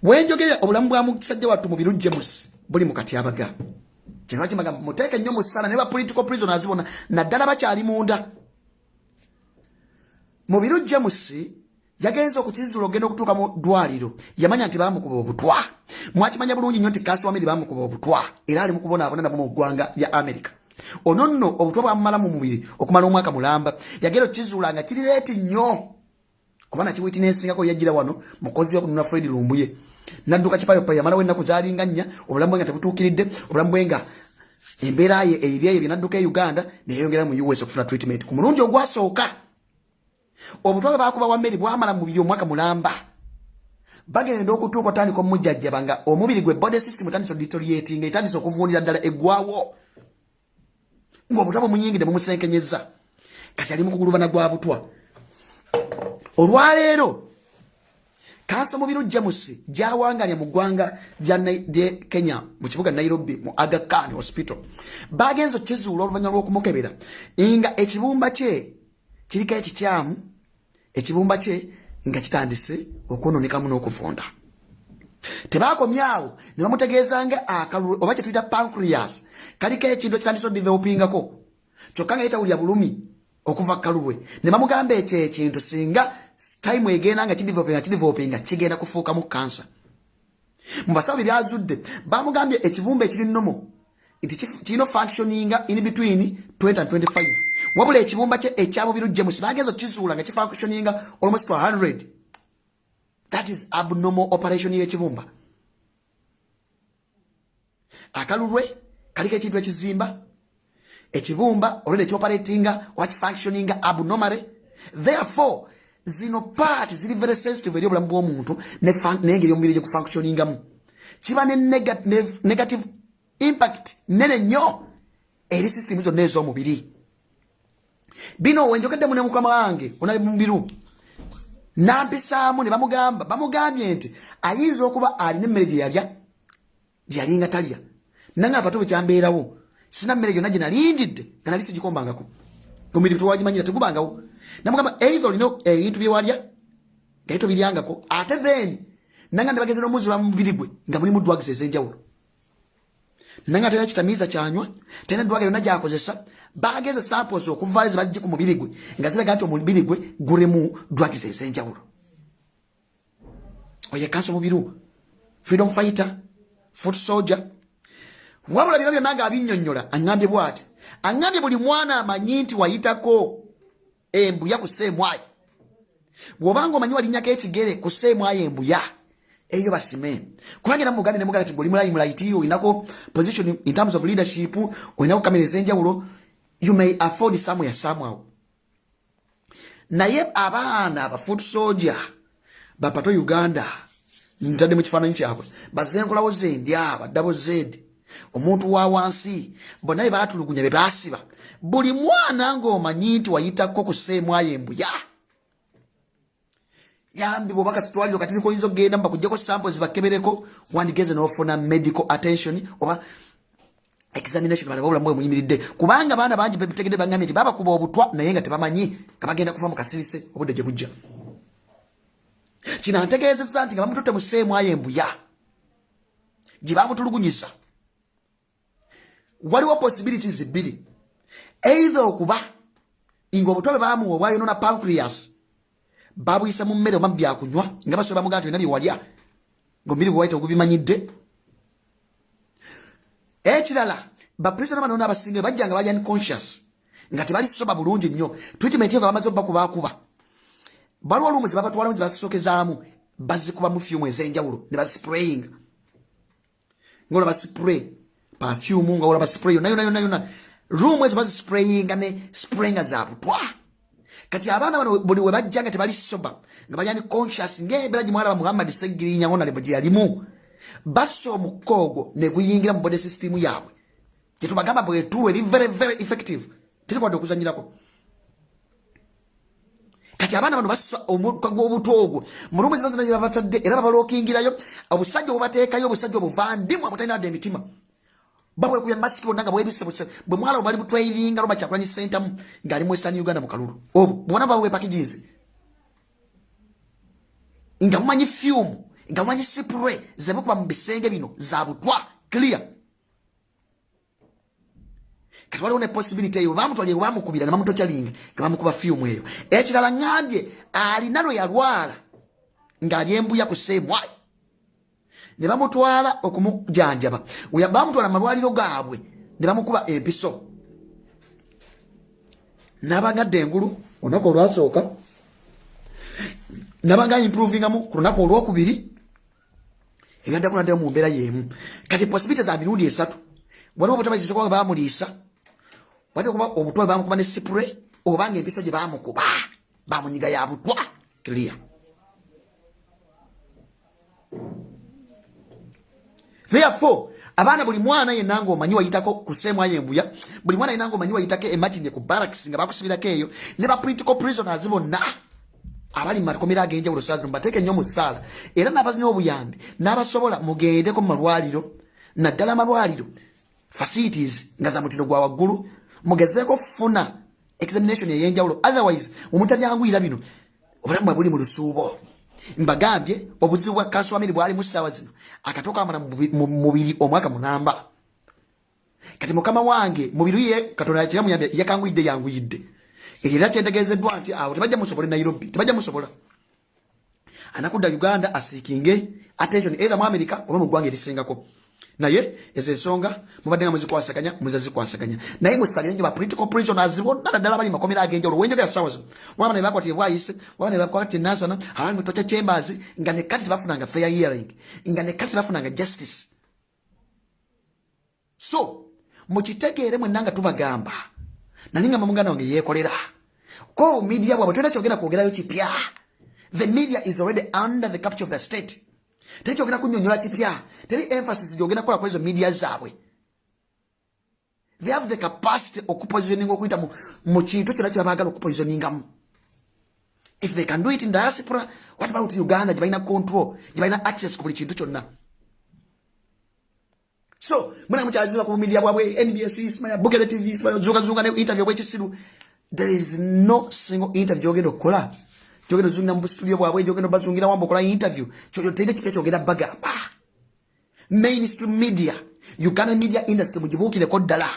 wenjogera obulamu bwa musajja wattu Mubiro James buli mu katyabaga kino kimaga muteeke nnyo mu ssala ne ba political prisoners bona naddala bakyali munda. Mubiro James yagenze okukizula ogenda okutuuka mu ddwaliro yamanya nti bamukuba obutwa mwakimanya bulungi nnyo nti kasi wamiri bamukuba obutwa era ali mu kubonaabona nabo mu ggwanga lya America ono nno obutwa bwamumala mu mubiri okumala omwaka mulamba yagenda okukizula nga kirireeti nnyo kubana kibuiti n'ensingako yajjira wano mukozi okununa Fred Lumbuye nadduka kipayopa yamala wennaku zaalinga nnya obulamu bwe nga tebutuukiridde obulamu bwe nga embeera ye ebyeyo bye nadduka e Uganda neyeyongera mu US okufuna treatment ku mulungi ogwasooka obutwa bwe baakuba wa mmeri bwamala mu mubiri omwaka mulamba bagenda okutuuka otandika omujjajjaba nga omubiri gwe body system etandisa deteriorating etandisa okuvuunira ddala eggwawo ng'obutwa bwe munyingide mumusenkenyezza kati ali mu kugulubana gwa butwa. Olwaleero kansa Mubiro James gyawanganya mu ggwanga lya Kenya mu kibuga Nairobi mu Aga Khan Hospital bagenze okizuula oluvannyuma lw'okumukebera nga ekibumba kye kiriko ekikyamu ekibumba kye nga kitandise okwonoonekamu n'okuvunda. Tebaakomyawo ne bamutegeeza nga akalulu oba kye tuyita pancreas kaliko ekintu ekitandise odivelopingako kyokka nga yetawulira bulumi okuva kalulwe ne bamugamba ekyo ekintu singa time egenda nga kidevelopinga kigenda kufuukamu kansa. Mu basawo byazudde bamugambye ekibumba ekiri nnomo kirina functioninga in between 20 and 25 wabula ekibumba kye ekya Mubiro James bagenza kizuula nga kifunctioninga almost 100. That is abnormal operation y'ekibumba. Akalulwe kaliko ekintu ekizimba ekibumba already operatinga watch functioning abnormally. Therefore zino part zili very sensitive eri obulamu bw'omuntu n'engeri omubiri gye gufunctioningamu kiba ne negative impact nene nnyo eri system zonna ez'omubiri. Bino wenjogeddemu ne mukama wange onali mu mubiru nampisaamu ne bamugambye nti ayinza okuba alina emmere gye yalya gye yalinga talya nange Pato bwe kyambeerawo sina mmere gyonna gye nalindidde nga nali sigikombangako omubiri tewagimanyira tegubangawo. Namugamba either olina ebintu bye walya nga tobiryangako ate then nanga ne bageze n'omuzula mu mubiri gwe nga mulimu drugs ez'enjawulo nanga tena kitamiiza kyanywa tena drug yonna gy'akozesa bageze samples okuvaayo ze bazijja ku mubiri gwe nga ziraga nti omubiri gwe gulimu drugs ez'enjawulo. Oye kanso mubiru freedom fighter foot soldier wabula bino byonna ng'abinnyonnyola aŋŋambye bw'ati aŋŋambye buli mwana amanyi nti wayitako embuya ku sseemwayi bw'obanga omanyi walinnyako ekigere ku sseemwayi embuya eyo basime kubanga era mugambe ne mugamba nti buli mulayi mulaiti olinako position in terms of leadership olinako kamera ez'enjawulo you may afford somewhere somehow. Naye abaana aba foot soldier ba Pato Uganda ntadde mu kifaananyi kyabwe bazenkolawo zendya baddabo zedi omuntu wa wansi bonna be baatulugunya be baasiba buli mwana ng'omanyi nti wayitako ku sseemwayi embuya yambi bw'obaka kitwaliro kati oyinza okgenda mubakuggyako samples bakebereko wandigeze n'ofuna medical attention oba examination balaba obulamu bwe muyimiridde kubanga baana bangi bebitegedde bangambye nti babakuba obutwa naye nga tebamanyi nga bagenda kuva mu kasirise obudde gye bujja. Kino antegeezezza nti nga bamututte mu sseemwayi embuya gye bamutulugunyisa waliwo possibilities bbiri either okuba nga obutwa bwe baamuwa obwayonona pancreas babuyisa mu mmere oba byakunywa nga basobola bamugamba nti olina bye walya ng'omubiri gwe wayita ogubimanyidde. Ekirala baprisona bano n'abasinga bajja nga bali unconscious nga tebali soba bulungi nnyo treatment nga bamaze okubakuba baliwo olumu ze babatwalamu ze bazisokezaamu bazikuba mu fyumu ez'enjawulo ne bazispraying ng'olaba spray perfume nga olaba spray yonna room ezo bazisprayinga ne sprayinga za butwa. Kati abaana bano buli we bajja nga tebali soba nga bali unconscious ng'embeera gye mwalaba Muhammad Seggirinya ng'ona gye yalimu bassa omukka ogwo ne guyingira mu body system yaabwe gye tubagamba bwetulo eri very very effective terikwadde okuzanyirako. Kati abaana bano bassa omukka gw'obuto ogwo mu lumu zina zina gye babatadde era babalookingirayo obusajja obubateekayo obusajja obuvandimu abutalina dde emitima babwe kuya masiki bonna nga bwebise bwe mwala obali butwairinga Roma Kyagulanyi Center ng'ali mu Western Uganda mu kalulu obwo bwona babwe packages nga mumanyi fume nga mumanyi spray ze mukuba mu bisenge bino za butwa clear. Kati waliwo ne possibility eyo bamutwalye bamukubira ne bamutokyalinga nga bamukuba fume eyo. Ekirala ngambye alina lwe yalwala ng'ali embuya ku sseemwayi ne bamutwala okumujanjaba bamutwala amalwaliro gaabwe ne bamukuba empiso n'abagadde engulu olunaku olwasooka n'abanga improvingamu ku lunaku olwokubiri ebyaddako naddala mu mbeera y'emu. Kati possibility za mirundi esatu waliwo obutwa bakisokola bamuliisa wate okuba obutwa bamukuba ne spray obanga empiso gye bamukuba bamunyiga ya butwa clear. Therefore abaana buli mwana yenna ng'omanyi wayitako ku sseemwayi embuya buli mwana yenna ng'omanyi wayitako ematine ku barracks nga bakusibirako eyo ne ba political prisoners bonna abali mu makomera ag'enjawulo saa zino mbateeke nnyo mu ssaala era n'abazina obuyambi n'abasobola mugendeko mu malwaliro naddala amalwaliro facilities nga za mutindo gwa waggulu mugezeeko funa examination ey'enjawulo otherwise omutabyanguira bino obulamu bwe buli mu lusuubo. Mbagambye obuzibu bwa kaswamiri bwali mu ssaawa zino akatoka amala mu mubiri omwaka munamba. Kati mukama wange mubiri ye Katonda yakiyamuyambye yakanguyidde era kyentegeezeddwa nti awo tebajja musobola Nairobi tebajja musobola anakudda Uganda asiikinge attention either mu America oba mu ggwanga erisingako naye ezo ensonga mubadde nga muzikwasaganya naye musalire nyo ba political prisoners bonna naddala bali makomera ag'enjawulo wenjogera ssaawa zino waba ne bakwatire bwayise waba ne bakwatire Nansana abali mu Torture Chambers nga ne kati tebafunanga fair hearing nga ne kati tebafunanga justice. So mukitegeere mwenna tubagamba naninga muganda wange yeekolera ko media bwabwe twenda kyogera kwogerayo kipya. The media is already under the capture of the state. Tekyogera kunnyonnyola kipya. Teri emphasis gyogera kukola kwa ezo media zaabwe. They have the capacity okupositioning okuyita mu kintu kyonna kye baagala okupositioningamu. If they can do it in diaspora, what about Uganda? Gye balina control, gye balina access ku buli kintu kyonna. So, muna mukyaziba ku media bwabwe NBC, Smaya, Bugere TV, Smaya, Zuga ne interview bwekisiru. There is no single interview gyogenda okukola. Gyogenda zunga mu studio bwabwe, gyogenda bazungira wambo kola interview. Kyogenda kipya kyogenda bagamba. Mainstream media, Uganda media industry mugibuukireko ddala.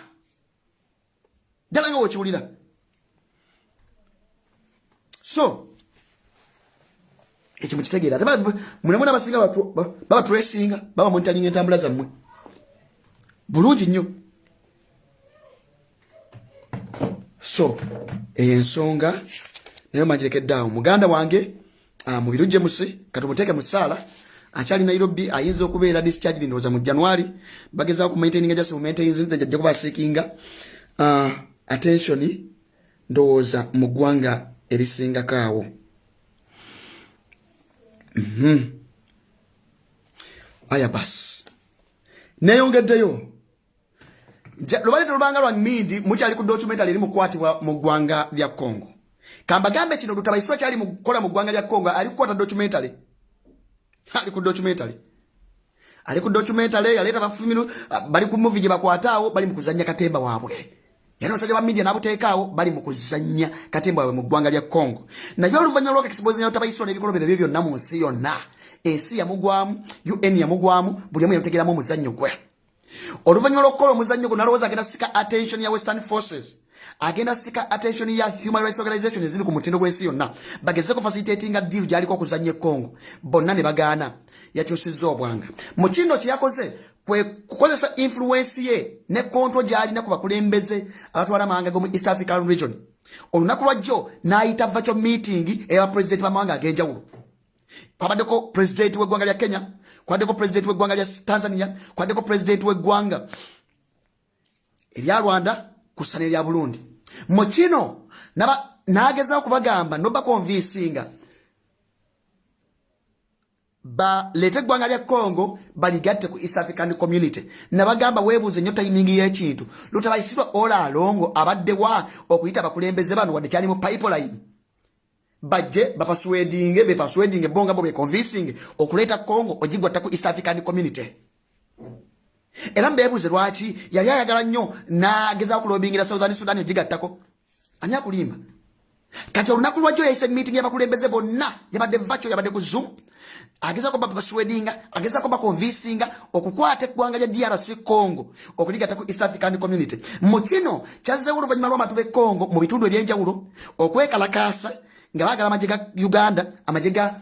Ddala nga wokiwulira. So, ekyo mukitegeera. Mulimu n'abasinga baba tracinga, baba monitoring entambula zammwe. Bulungi nnyo. So, ensonga nayo manjirekeddaawo. Muganda wange mu birujje muse katumuteeke mu ssaala akyali Nairobi ayinza okubeera discharge ndowooza mu January bagezaako ku maintaining just maintenance nze jjajja kuba seekinga attention ndowooza mu ggwanga erisingako awo. Aya basi neeyongeddeyo lubalete lubanga lwa mindi mukyali ku documentary eri mukwatibwa mu ggwanga lya Congo. Kambagambe kino lutabayiswa kyali mukola mu ggwanga lya Congo ali kukwata documentary. Ali ku documentary yaleta bafumiru bali ku movie gye bakwataawo bali mu kuzannya katemba waabwe. Yano sajja ba media nabuteekaawo bali mu kuzannya katemba waabwe mu ggwanga lya Congo. Naye oluvannyuma lw'akakibozi lutabayiswa n'ebikolo bino byonna mu nsi yonna. Ensi yamugwamu, UN yamugwamu, buli omu yamutegeramu omuzannyo gwe. Oluvannyuma lw'okukola omuzannyo guno nalowooza agenda sika attention ya Western Forces. Agenda sika attention ya human rights organization eziri ku mutindo gw'ensi yonna. Bagezeko facilitating a deal gyaliko okuzannya Congo. Bonna ne bagaana. Yakyusizza obwanga. Mu kino kye yakoze kwe kukozesa influence ye ne control gy'alina ku bakulembeze abatwala amawanga g'omu East African region. Olunaku lwajjo n'ayita virtual meeting eya president b'amawanga ag'enjawulo. Kwabaddeko president w'eggwanga lya Kenya, kwabaddeko president w'eggwanga lya Tanzania, kwabaddeko president w'eggwanga erya Rwanda kussa n'erya Burundi. Mu kino n'agezaako kubagamba noba convincinga baleete eggwanga lya Congo baligatte ku East African community. Nabagamba weebuuze nnyo timing y'ekintu. Lutabayisirwa Ola Alongo abadde wa okuyita abakulembeze bano wadde kyali mu pipeline. Bajje bepasuwedinge bonga bo be convincing okuleeta Congo ogigwatta ku East African community. Era mbeebuuze lwaki yali ayagala nnyo n'agezaako kulobingira Southern Sudan ogigattako. Ani akulimba? Kati olunaku lwajjo yayise meeting y'abakulembeze bonna yabadde virtual yabadde ku Zoom. Agezaako bapasuwedinga, agezaako bakonvinsinga okukwata eggwanga lya DRC Congo okuligatta ku East African community. Mu kino kyazzeewo oluvannyuma lw'abantu b'e Congo mu bitundu eby'enjawulo okwekalakaasa nga baagala amagye ga Uganda, amagye ga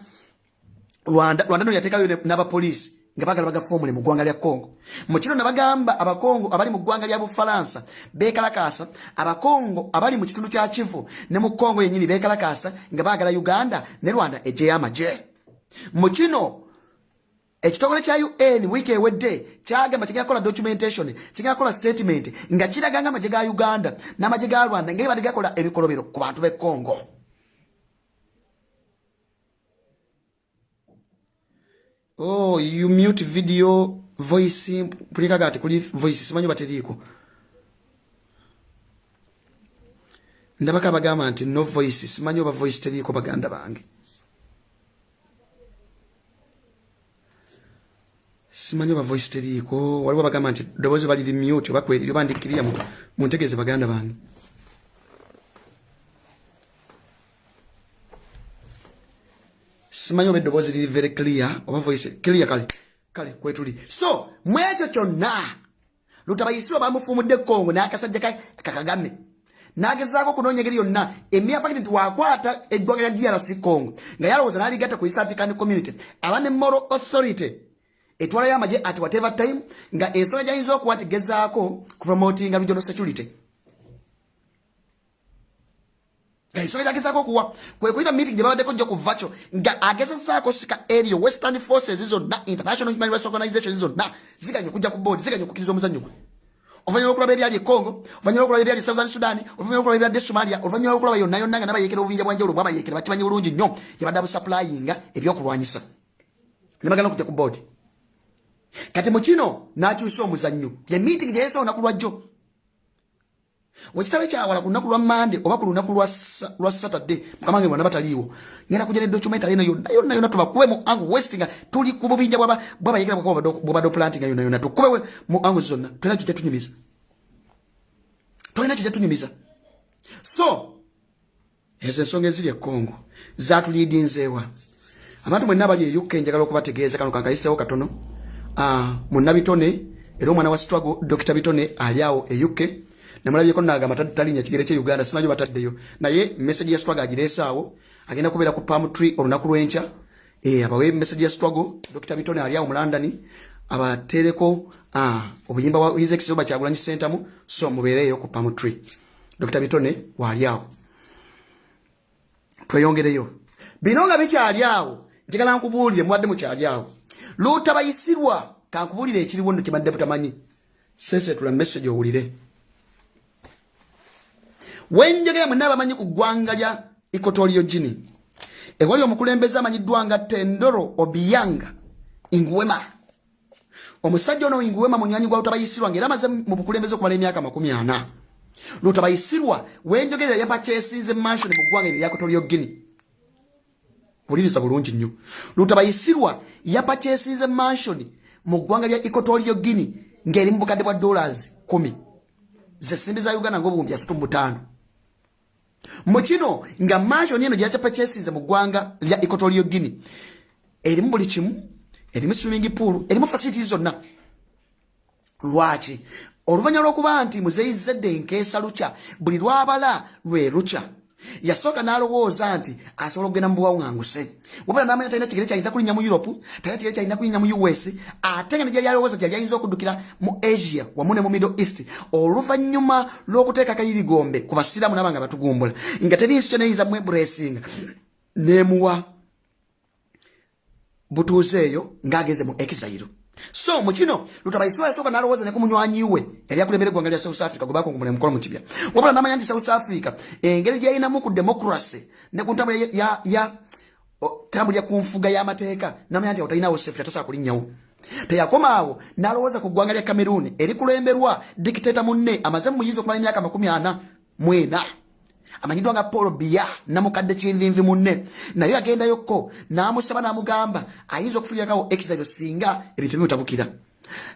Rwanda no yateekayo n'abapoliisi nga baagala bagafoomule mu ggwanga lya Congo. Mu kino ne bagamba Abakongo abali mu ggwanga lya Bufalansa beekalakaasa, Abakongo abali mu kitundu kya Kivu ne mu Congo yennyini beekalakaasa nga baagala Uganda ne Rwanda eggyeyo amagye. Mu kino ekitongole kya UN wiiki ewedde kyagamba kigenda kukola documentation, kigenda kukola statement nga kiraga nga amagye ga Uganda n'amagye ga Rwanda ngeri badde gakola ebikolobero ku bantu b'e Congo. Oh, you mute video voice pulika gati kuli voice simanyi bateriiko. Ndabaka bagamba nti no voice simanyi oba voice teriiko baganda bange. Simanyi oba voice teriiko waliwo bagamba nti ddoboozi bali li mute oba kweri oba ndikiriya mu ntegeeze baganda bange. Simanyi oba eddoboozi liri very clear oba voice clear kale kwetuli. So mwekyo kyonna lutabayisirwa bamufumudde Congo n'akasajja kakagame n'agezaako okunoonya engeri yonna emya fact nti waakwata eggwanga lya DRC Congo nga yalowooza n'aligatta ku East African community aba ne moral authority etwalayo amagye at whatever time nga ensonga gy'ayinza okuba nti gezaako kupromoting regional security. Ensonga gy'agezaako okuwa kwe kuyita meeting gye babaddeko jjo ku virtual nga agezaako sika area Western Forces zonna international human rights organization zonna ziganye okujja ku board ziganye okukkiriza omuzannyo gwe. Oluvannyuma lw'okulaba ebyali Congo, oluvannyuma lw'okulaba ebyali Southern Sudan, oluvannyuma lw'okulaba ebyali Somalia, oluvannyuma lw'okulaba yonna yonna nga nabayeekera obubinja bwanjawulo bwabayeekera bakimanyi bulungi nnyo yabadde abusupplyinga ebyokulwanyisa. Ne bagenda okujja ku board. Kati mu kino n'akyusa omuzannyo. Ye meeting gye yeesawo olunaku lwa jjo. Wekitabe kyawala ku lunaku lwa Monday oba ku lunaku lwa Saturday Mukama wange bonna bataliiwo. Ngenda kujja ne documentary eno yonna tubakube mu angle west nga tuli ku bubinja bw'abayeekera bw'obadde planting yonna tukube mu angle zonna. Tulina kijja tunyumiza. So ezo ensonga eziri e Congo zaatuliidinzeewa. Abantu mwenna abali e UK njagala okubategeeza kano kankayiseewo katono. Munnabitone era omwana wa struggle Dr. Bitone ali awo e UK. Namulabyeko n'agamba talinya kigere kye Uganda simanyi bataddeyo. Naye message ya struggle agireesaawo agenda kubeera ku palm tree olunaku lw'enkya. Abawe message ya struggle Dr. Bitone ali awo mu London. Abatereko obuyimba wa His Excellency Kyagulanyi Center mu so mubeereyo ku palm tree. Dr. Bitone wali awo. Tweyongereyo. Bino nga bikyali awo njagala nkubuulire muwadde mu kyali awo. Lutabayisirwa kankubuulire ekiriwo nno kibadde butamanyi. Sese tula message owulire. Wenjagala mwenna abamanyi ku ggwanga lya Equatorial Guinea. Ewali omukulembeze amanyiddwa nga Tendoro Obianga Nguema. Omusajja ono Nguema munywanyi gwa Lutabayisirwa ng'era amaze mu bukulembeze okumala emyaka 40. Lutabayisirwa wenjogera yapachesinze mansion mu ggwanga lya Equatorial Guinea. Wuliriza bulungi nnyo. Lutabayisirwa yapachesinze mansion mu ggwanga lya Equatorial Guinea ng'eri mu bukadde bwa $10. Zesimbi za Uganda ng'obuwumbi 35. Mu kino nga mansion eno gyapachesinze mu ggwanga lya Equatorial Guinea erimu buli kimu, erimu swimming pool, erimu facilities zonna. Lwaki? Oluvannyuma lw'okuba nti muzeyizedde enkeesa lukya buli lwabala lwe lukya. Yasooka n'alowooza nti asobola okugenda mu buwanganguse. Wabula n'amanya talina kigere kyayinza kulinnya mu Europe, talina kigere kyayinza kulinnya mu US, ate nga ne gyali alowooza gyali ayinza okuddukira mu Asia wamu ne mu Middle East. Oluvannyuma lw'okuteeka akayirigombe ku basiraamu n'abanga batugumbula nga teri nsi kyonna eyinza mwebuleesinga n'emuwa butuuze eyo ng'ageze mu exile. So mu kino Lutabayisirwa yasooka n'alowooza ne ku munywanyi we yali akulembera eggwanga lya South Africa gwe baakongomula emikono mu kibya. Wabula n'amanya nti South Africa engeri gy'erinamu ku democracy ne ku ntambula tambulya ku nfuga y'amateeka n'amanya nti awo talinawo safety atasobola kulinnyawo. Teyakoma awo n'alowooza ku ggwanga lya Cameroon erikulemberwa dictator munne amaze mu muyizi okumala emyaka 44. Amanyiddwa nga Paul Biya namukadde kinvinvi munne naye agendayokko n'amusaba n'amugamba ayinza okufulirakawo exile singa ebintu bimutabukira.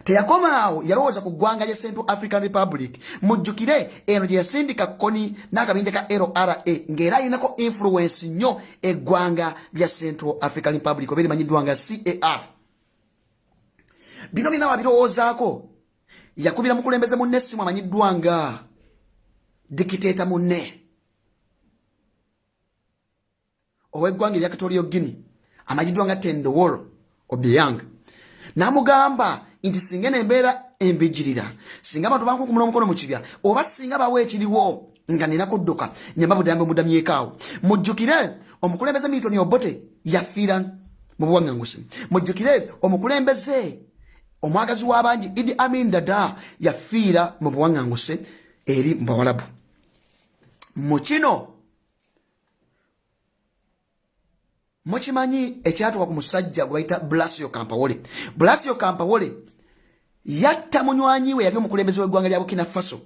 Teyakoma awo yalowooza ku ggwanga lya Central African Republic. Mujjukire eno gye yasindika Kony n'akabinja ka LRA ng'era alinako influence nnyo eggwanga lya Central African Republic oba erimanyiddwa nga CAR. Bino bina wabirowoozaako yakubira mukulembeze munne essimu amanyiddwa nga dictator munne ow'eggwanga lya Equatorial Guinea amajiddwa nga Tendoro Obianga n'amugamba nti singa nembeera embijjirira singa abantu bankukumula omukono mu kibya oba singa bawe ekiriwo nga nina kudduka nyamba budambe mudamyekaawo. Mujjukire omukulembeze Milton Obote yafiira mu buwaŋŋanguzi. Mujjukire omukulembeze omwagazi w'abangi Idi Amin Dada yafiira mu buwaŋŋanguzi eri mu Bawarabu. Mu kino mukimanyi ekyatuuka ku musajja gwe bayita Blasio Compaore. Blasio Compaore yatta munywanyi we yali omukulembeze w'eggwanga lya Burkina Faso.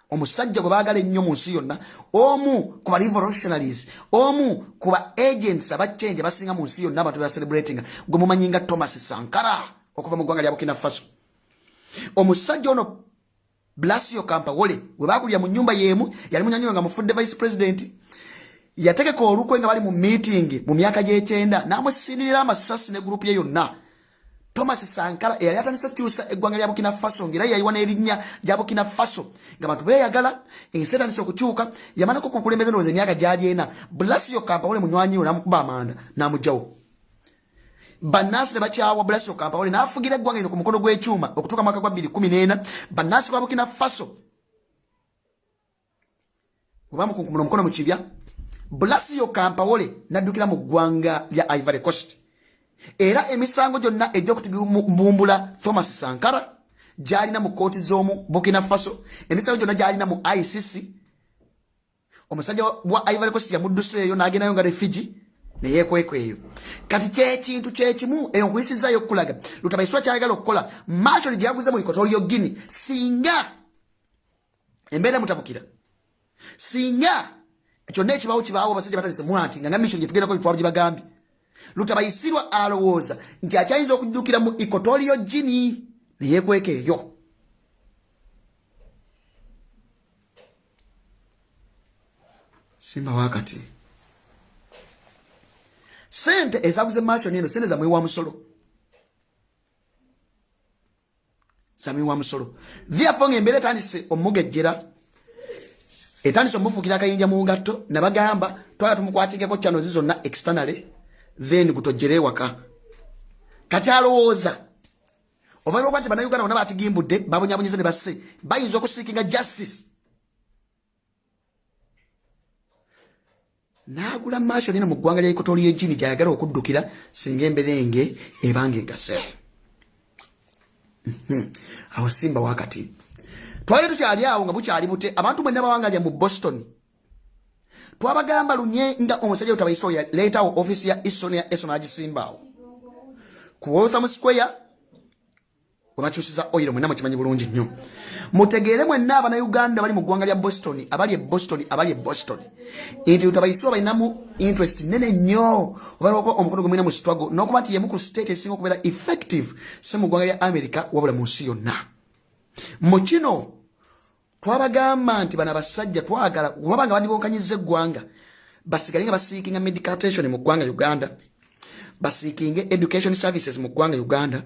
Omusajja gwe baagala ennyo mu nsi yonna, omu ku ba revolutionaries, omu ku ba agents abaccenje basinga mu nsi yonna abantu be celebrating, gwe mumanyi nga Thomas Sankara okuva mu ggwanga lya Burkina Faso. Omusajja ono Blasio Compaore bwe baakulira mu nnyumba y'emu yali munywanyi nga mufudde vice president. Yategeka olukwe nga bali mu meeting mu myaka gy'ekyenda n'amusindirira amasasi ne group ye yonna. Thomas Sankara eyali atandise okukyusa eggwanga lya Burkina Faso ng'era yayiwa n'erinnya lya Burkina Faso ng'abantu beeyagala ensi etandise okukyuka yamanako ku kulembeze ndowooza emyaka gyali ena. Blasio Compaore munywanyi we n'amukuba amanda n'amugyawo. Bannansi ne bakyawa Blasio Compaore n'afugira eggwanga lino ku mukono gw'ekyuma okutuuka mwaka gwa 2014. Bannansi ba Burkina Faso bwe bamukunkumula omukono mu kibya Blasio Compaore n'addukira mu ggwanga lya Ivory Coast. Era emisango gyonna egy'okutibumbula Thomas Sankara gyalina mu kooti z'omu Burkina Faso emisango gyonna gyalina mu ICC omusajja wa Ivory Coast yamudduseeyo n'agendayo nga refugee neyeekwekweyo kati kyekintu kyekimu eyo nkuyisizaayo okukulaga Lutabaisirwa kyayagala okukola macho gyaguze mu Equatorial Guinea singa embeera mutabukira singa kyonna ekibaawo kibaawo abasajja batandise mwanti nga mission gyetugendako bitwabo gye bagambye Lutabaisirwa alowooza nti akyayinza okuddukira mu Equatorial Guinea neyeekwekeeyo simba wakati sente ezaguze mashoni eno sente zamwe wa musolo therefore ngembere tandise omugejjera etandise omufukira akayinja mu ngatto nabagamba twala tumukwatikeko channel zonna externally then kutojjere waka kati alowooza ovaira okwati bannayuganda bonna batigimbudde babonyabonyize ne basse bayinza okusiikinga justice nagula mashoni eno mu ggwanga lya Equatorial Guinea gyayagala okuddukira singa emberenge ebange engase awo simba wakati twali tukyali awo nga bukyali bute abantu mwenna bawangalya mu Boston twabagamba lunye nga omusajja Lutabaisirwa yaleetawo office ya Isonia Esona agisimbawo ku Waltham Square webakyusiza oiro mwenna mukimanyi bulungi nnyo mutegeere mwenna abannayuganda bali mu ggwanga lya Boston abali e Boston nti Lutabaisirwa balinamu interest nene nnyo obalwako omukono gwemwina mu struggle n'okuba nti yemu ku state esinga okubeera effective si mu ggwanga lya America wabula mu nsi yonna mu kino twabagamba nti bano abasajja twagala kulaba nga badibonkanyiza eggwanga basigale nga basiikinga medical attention mu ggwanga Uganda basiikinge education services mu ggwanga Uganda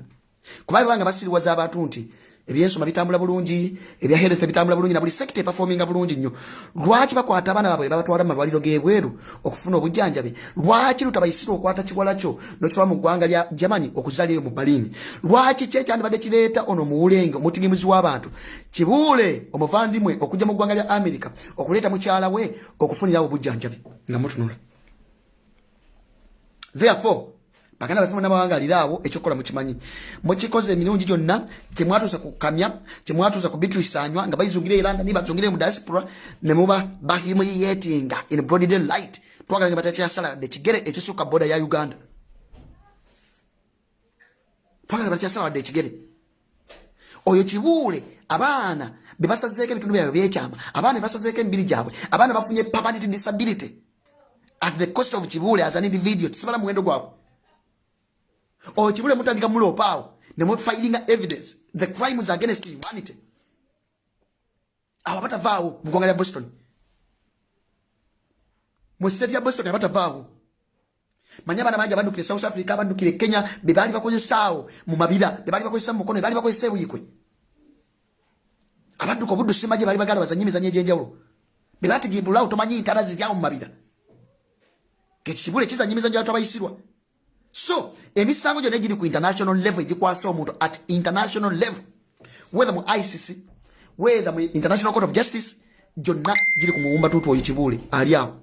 kuba nga basiriwaza abantu nti ebyensoma bitambula bulungi ebya health bitambula bulungi na buli sector performinga bulungi nnyo lwaki bakwata abaana baabwe babatwala mu malwaliro g'ebweru okufuna obujjanjabi lwaki Lutabaisirwa okwata kiwala kyo n'okitwala mu ggwanga lya Germany okuzaalira mu Berlin lwaki kyekyandibadde kireeta ono muwulenge omutigimuzi w'abantu kibuule omuvandimwe okujja mu ggwanga lya America okuleeta mukyala we okufunirawo obujjanjabi nga mutunula therefore baganda bafuna nabawanga aliraawo ekyokola mukimanyi mukikoze emirungi gyonna temwatuusa kukamya temwatuusa kubitwisanywa nga bayizungire Iranda nibazungire mu diaspora ne muba bahumiliatinga in broad daylight twagala nga batakyasala de kigere ekisuka boda ya Uganda twagala batakyasala de kigere oyo kibuule abaana bebasazeeko ebitundu byabwe byekyama abaana bebasazeeko emibiri gyabwe abaana bafunye permanent disability at the cost of kibuule as an individual tisibala muwendo gwabwe or chibule mutandika mulopao ne fighting evidence the crimes against humanity abata vawo mugwanga ya Boston mu state ya Boston abata vawo manyaba na manja bandukire South Africa bandukire Kenya bebali bakozesawo mu mabira bebali bakozesa mu kono bebali bakozesa buyikwe abantu ko buddu simaje bali bagala bazanyimiza nyejenjawulo bebati gimbula utomanyi intarazi yawo mu mabira kechibule kiza nyimiza njato abayisirwa. So, emisango gyonna giri ku international level egikwasa omuntu at international level whether mu ICC whether mu International Court of Justice gyonna giri ku muwumba tutu oyo kibuule ali awo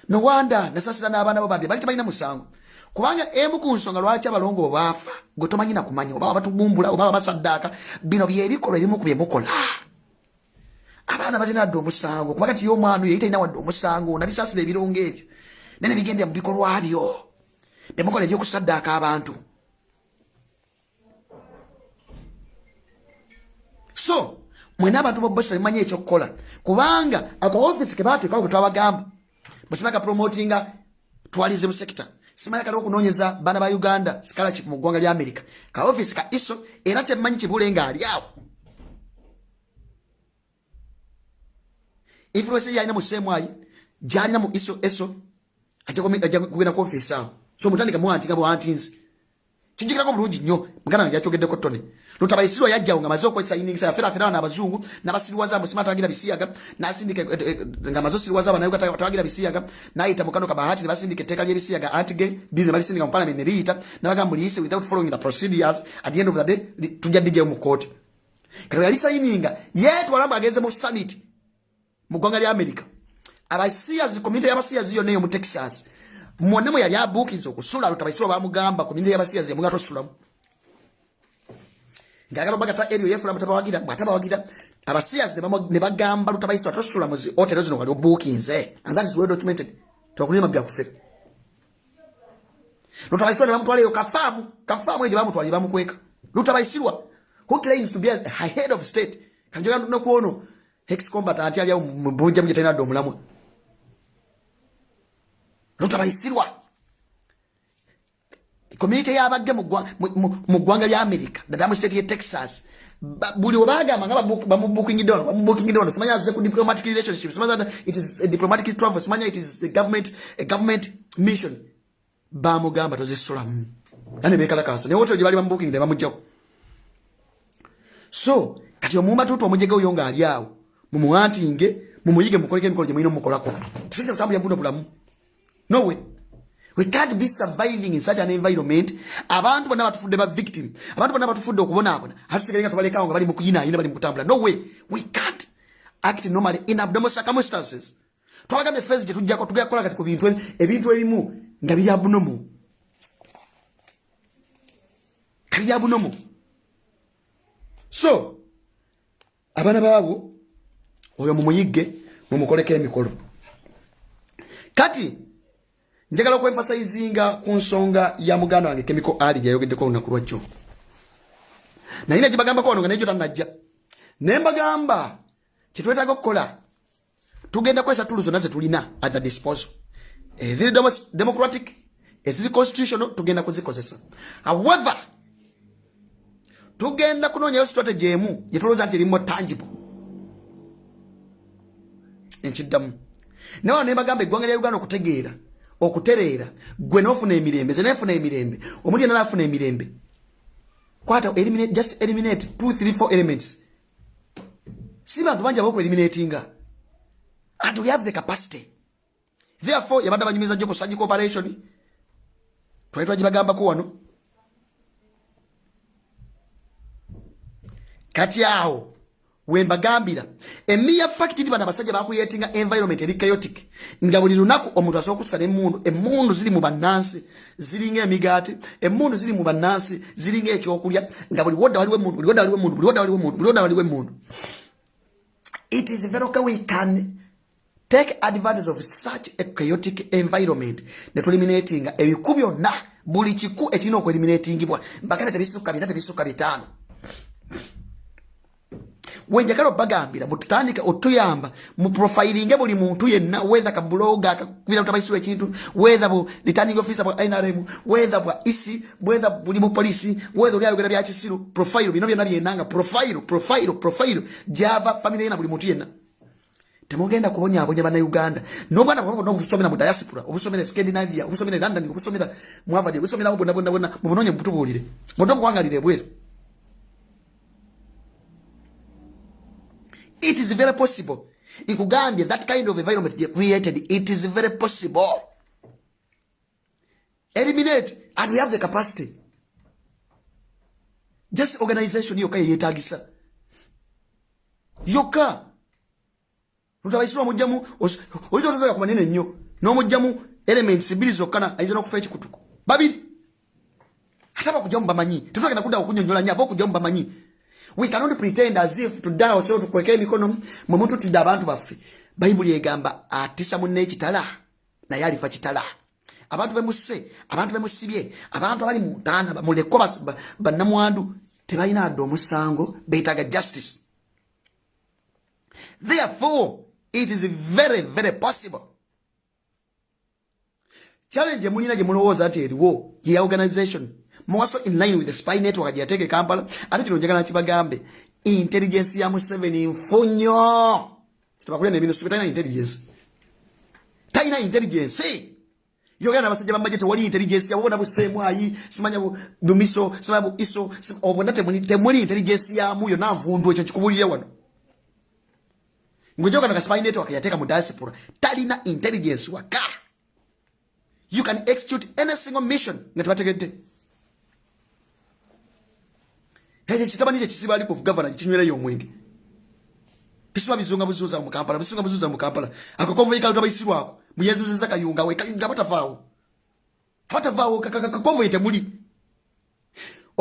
no wanda nasasira n'abaana bo babye bali tebalina musango kubanga emu ku nsonga lwaki abalongo baafa gwe tomanyi na kumanya oba batugumbula oba basaddaaka bino byebikolwa ebimu ku byemukola abaana balina adde omusango kubanga ti y'omwana oyo yitalina wadde omusango nabisaasira ebirungo ebyo nene bigendera mu bikolwa byo demokola ebyokusaddaaka abantu. So mwena abantu b'Boston mmanyi ekyokukola kubanga ako office ke bateekawo bwe twabagamba bwe promotinga tourism sector simanya kali okunoonyeza baana ba Uganda scholarship mu ggwanga lya America ka office ka iso era temanyi kibuule nga ali awo influence yalina mu semwayi gyalina mu iso ajja kugenda ku office awo. So mutandika muwantinga bwantinzi kijikirako bulungi nnyo muganda wange yakyogeddeko ttone Lutabaisirwa yajjawo nga maze okwesa iningisa yafera n'abazungu n'abasiriwaza musima atawagira bisiyaga n'asindika nga maze osiriwaza abanayoga atawagira bisiyaga n'ayita mukano kabahati ne basindika etteeka ly'ebisiyaga antige biri ne balisindika mu parliament ne liyita n'abagamba muliyise without following the procedures at the end of the day tujja dijjayo mu kooti kati yali sayininga yeetwala ageze mu summit mu ggwanga lya America abasiyazi community y'abasiyazi yonna eyo mu Texas mwonna mwe yali abuukiza okusula Lutabaisirwa bamugamba community y'abasiyazi yamuga tosulamu ngagalo bagata eriyo yefula matabawagira abasias ne bagamba lutabayiswa tosula muzi hotel zino wali bookings and that is well documented tukulima bya kufera lutabayiswa ne bamutwale yo kafamu eje bamutwale bamukweka lutabayisirwa who claims to be a head of state kanjoga no kuono ex combatant ati ali mubunja mjetena do mulamwa lutabayisirwa community yabagge mu gwanga lya America dadamu state ye Texas buli obaga mangaba booking down simanya ze ku diplomatic relationships simanya it is a diplomatic travel simanya it is a government mission ba mugamba tozisula ane bekala kasa ne woto bali booking de bamujjako so kati omumba tuto omujega oyonga ali awo mumuwantinge mumuyige mukoleke emikolo gye mulina mukolako tufise kutambuya buno bulamu no way. We can't be surviving in such an environment. Abantu bonna batufudde ba victim. Abantu bonna batufudde okubonabona. Hatusigalenga tubaleka nga bali mu kuyina bali mu kutambula. No way. We can't act normally in abnormal circumstances. Twagambye phase gye tujjako tugakola kati ku ebintu ebimu nga bya abnormal. Kali abnormal. So, abana baabo oyo mumuyigge mumukoleka emikolo. Kati njagala ku emphasizinga ku nsonga ya muganda wange Chemical Ali yayogeddeko olunaku lwajjo. Na ina gibagamba ko nga nejo tanajja. Nembagamba kitwetaaga okukola. Tugenda kwesa tulu zonna ze tulina at the disposal. Eziri democratic, eziri constitutional tugenda kuzikozesa. However, tugenda kunoonya strategy emu gye nti erimu tangible. Enkiddamu. Nawe nembagamba eggwanga lya Uganda okutegeera. Okuterera gwe nofuna emirembe ze nefuna emirembe omuntu yenna afuna emirembe kwata eliminate 2-3-4 elements si bantu banja bako eliminatinga and we have the capacity therefore yabadde banyumiza joko surgical operation twaitwa gibagamba ko wano kati awo wembagambira emiya fact ndi bana basajja bakuyetinga environment eri chaotic nga buli lunaku omuntu asobola kusala emundu ziri mu bannansi ziringa emigati emundu ziri mu bannansi ziringa ekyokulya nga buli wodda waliwe mundu it is very okay we can take advantage of such a chaotic environment ne eliminating ebiku byonna buli kiku ekirina okueliminatingibwa mbakana tebisuka bitano wenjakalo bagambira mututandika otuyamba mu profiling buli muntu yenna whether ka blogger akubira utabayiswe ekintu whether bu returning officer bwa NRM whether bwa isi whether buli mu police whether uli ayogera bya kisiru profile bino byonna byenanga profile java family na buli muntu yenna temugenda kubonya abonye bana Uganda nobana ko no kusomera mu diaspora obusomera Scandinavia obusomera London obusomera mu Harvard obusomera bonna mubononye butubulire modo kwangalire bwetu. It is very possible. Ikugambye that kind of environment they created. It is very possible. Eliminate, and we have the capacity. Just organization yoka yetagisa. Yoka. Utabaiswa mujamu ozo ya kumanene nnyo. No mujamu elements bili zokana aizana kufechi kutuko. Babili. Hataba kujamu bamanyi. Tutoka nakunda okunyonyola nyabo kujamu bamanyi. We cannot pretend as if to die ourselves to kweke mikono mumutu tidda abantu baffe. Bayibuli egamba atisa munne kitala na yali fa kitala. Abantu bemusibye, abantu abali mu tana muleko bannamwandu tebalina addo omusango beetaga justice. Therefore, it is very, very possible. Challenge mulina gye mulowooza ati eriwo ye organization. Also in line with the spy network ya teke Kampala ati kino njagala kibagambe intelligence ya Museveni mfunyo tubakule nebino subitana intelligence taina intelligence yogana basajja bamajete wali intelligence yabona busemu ayi simanya bumiso sababu iso obona temuli intelligence ya muyo na mvundu ekyo kikubuliye wano ngojoka na spy network ya teka mu diaspora talina intelligence waka you can execute any single mission ngatibategedde. Hege chitabani chisiba aliko governor chinywera yo mwenge. Piswa bizunga buzuza mu Kampala. Akakonvo yika utabayisirwa ako. Muyezuze zaka yunga batavaawo. Batavaawo kakonvo yete muli.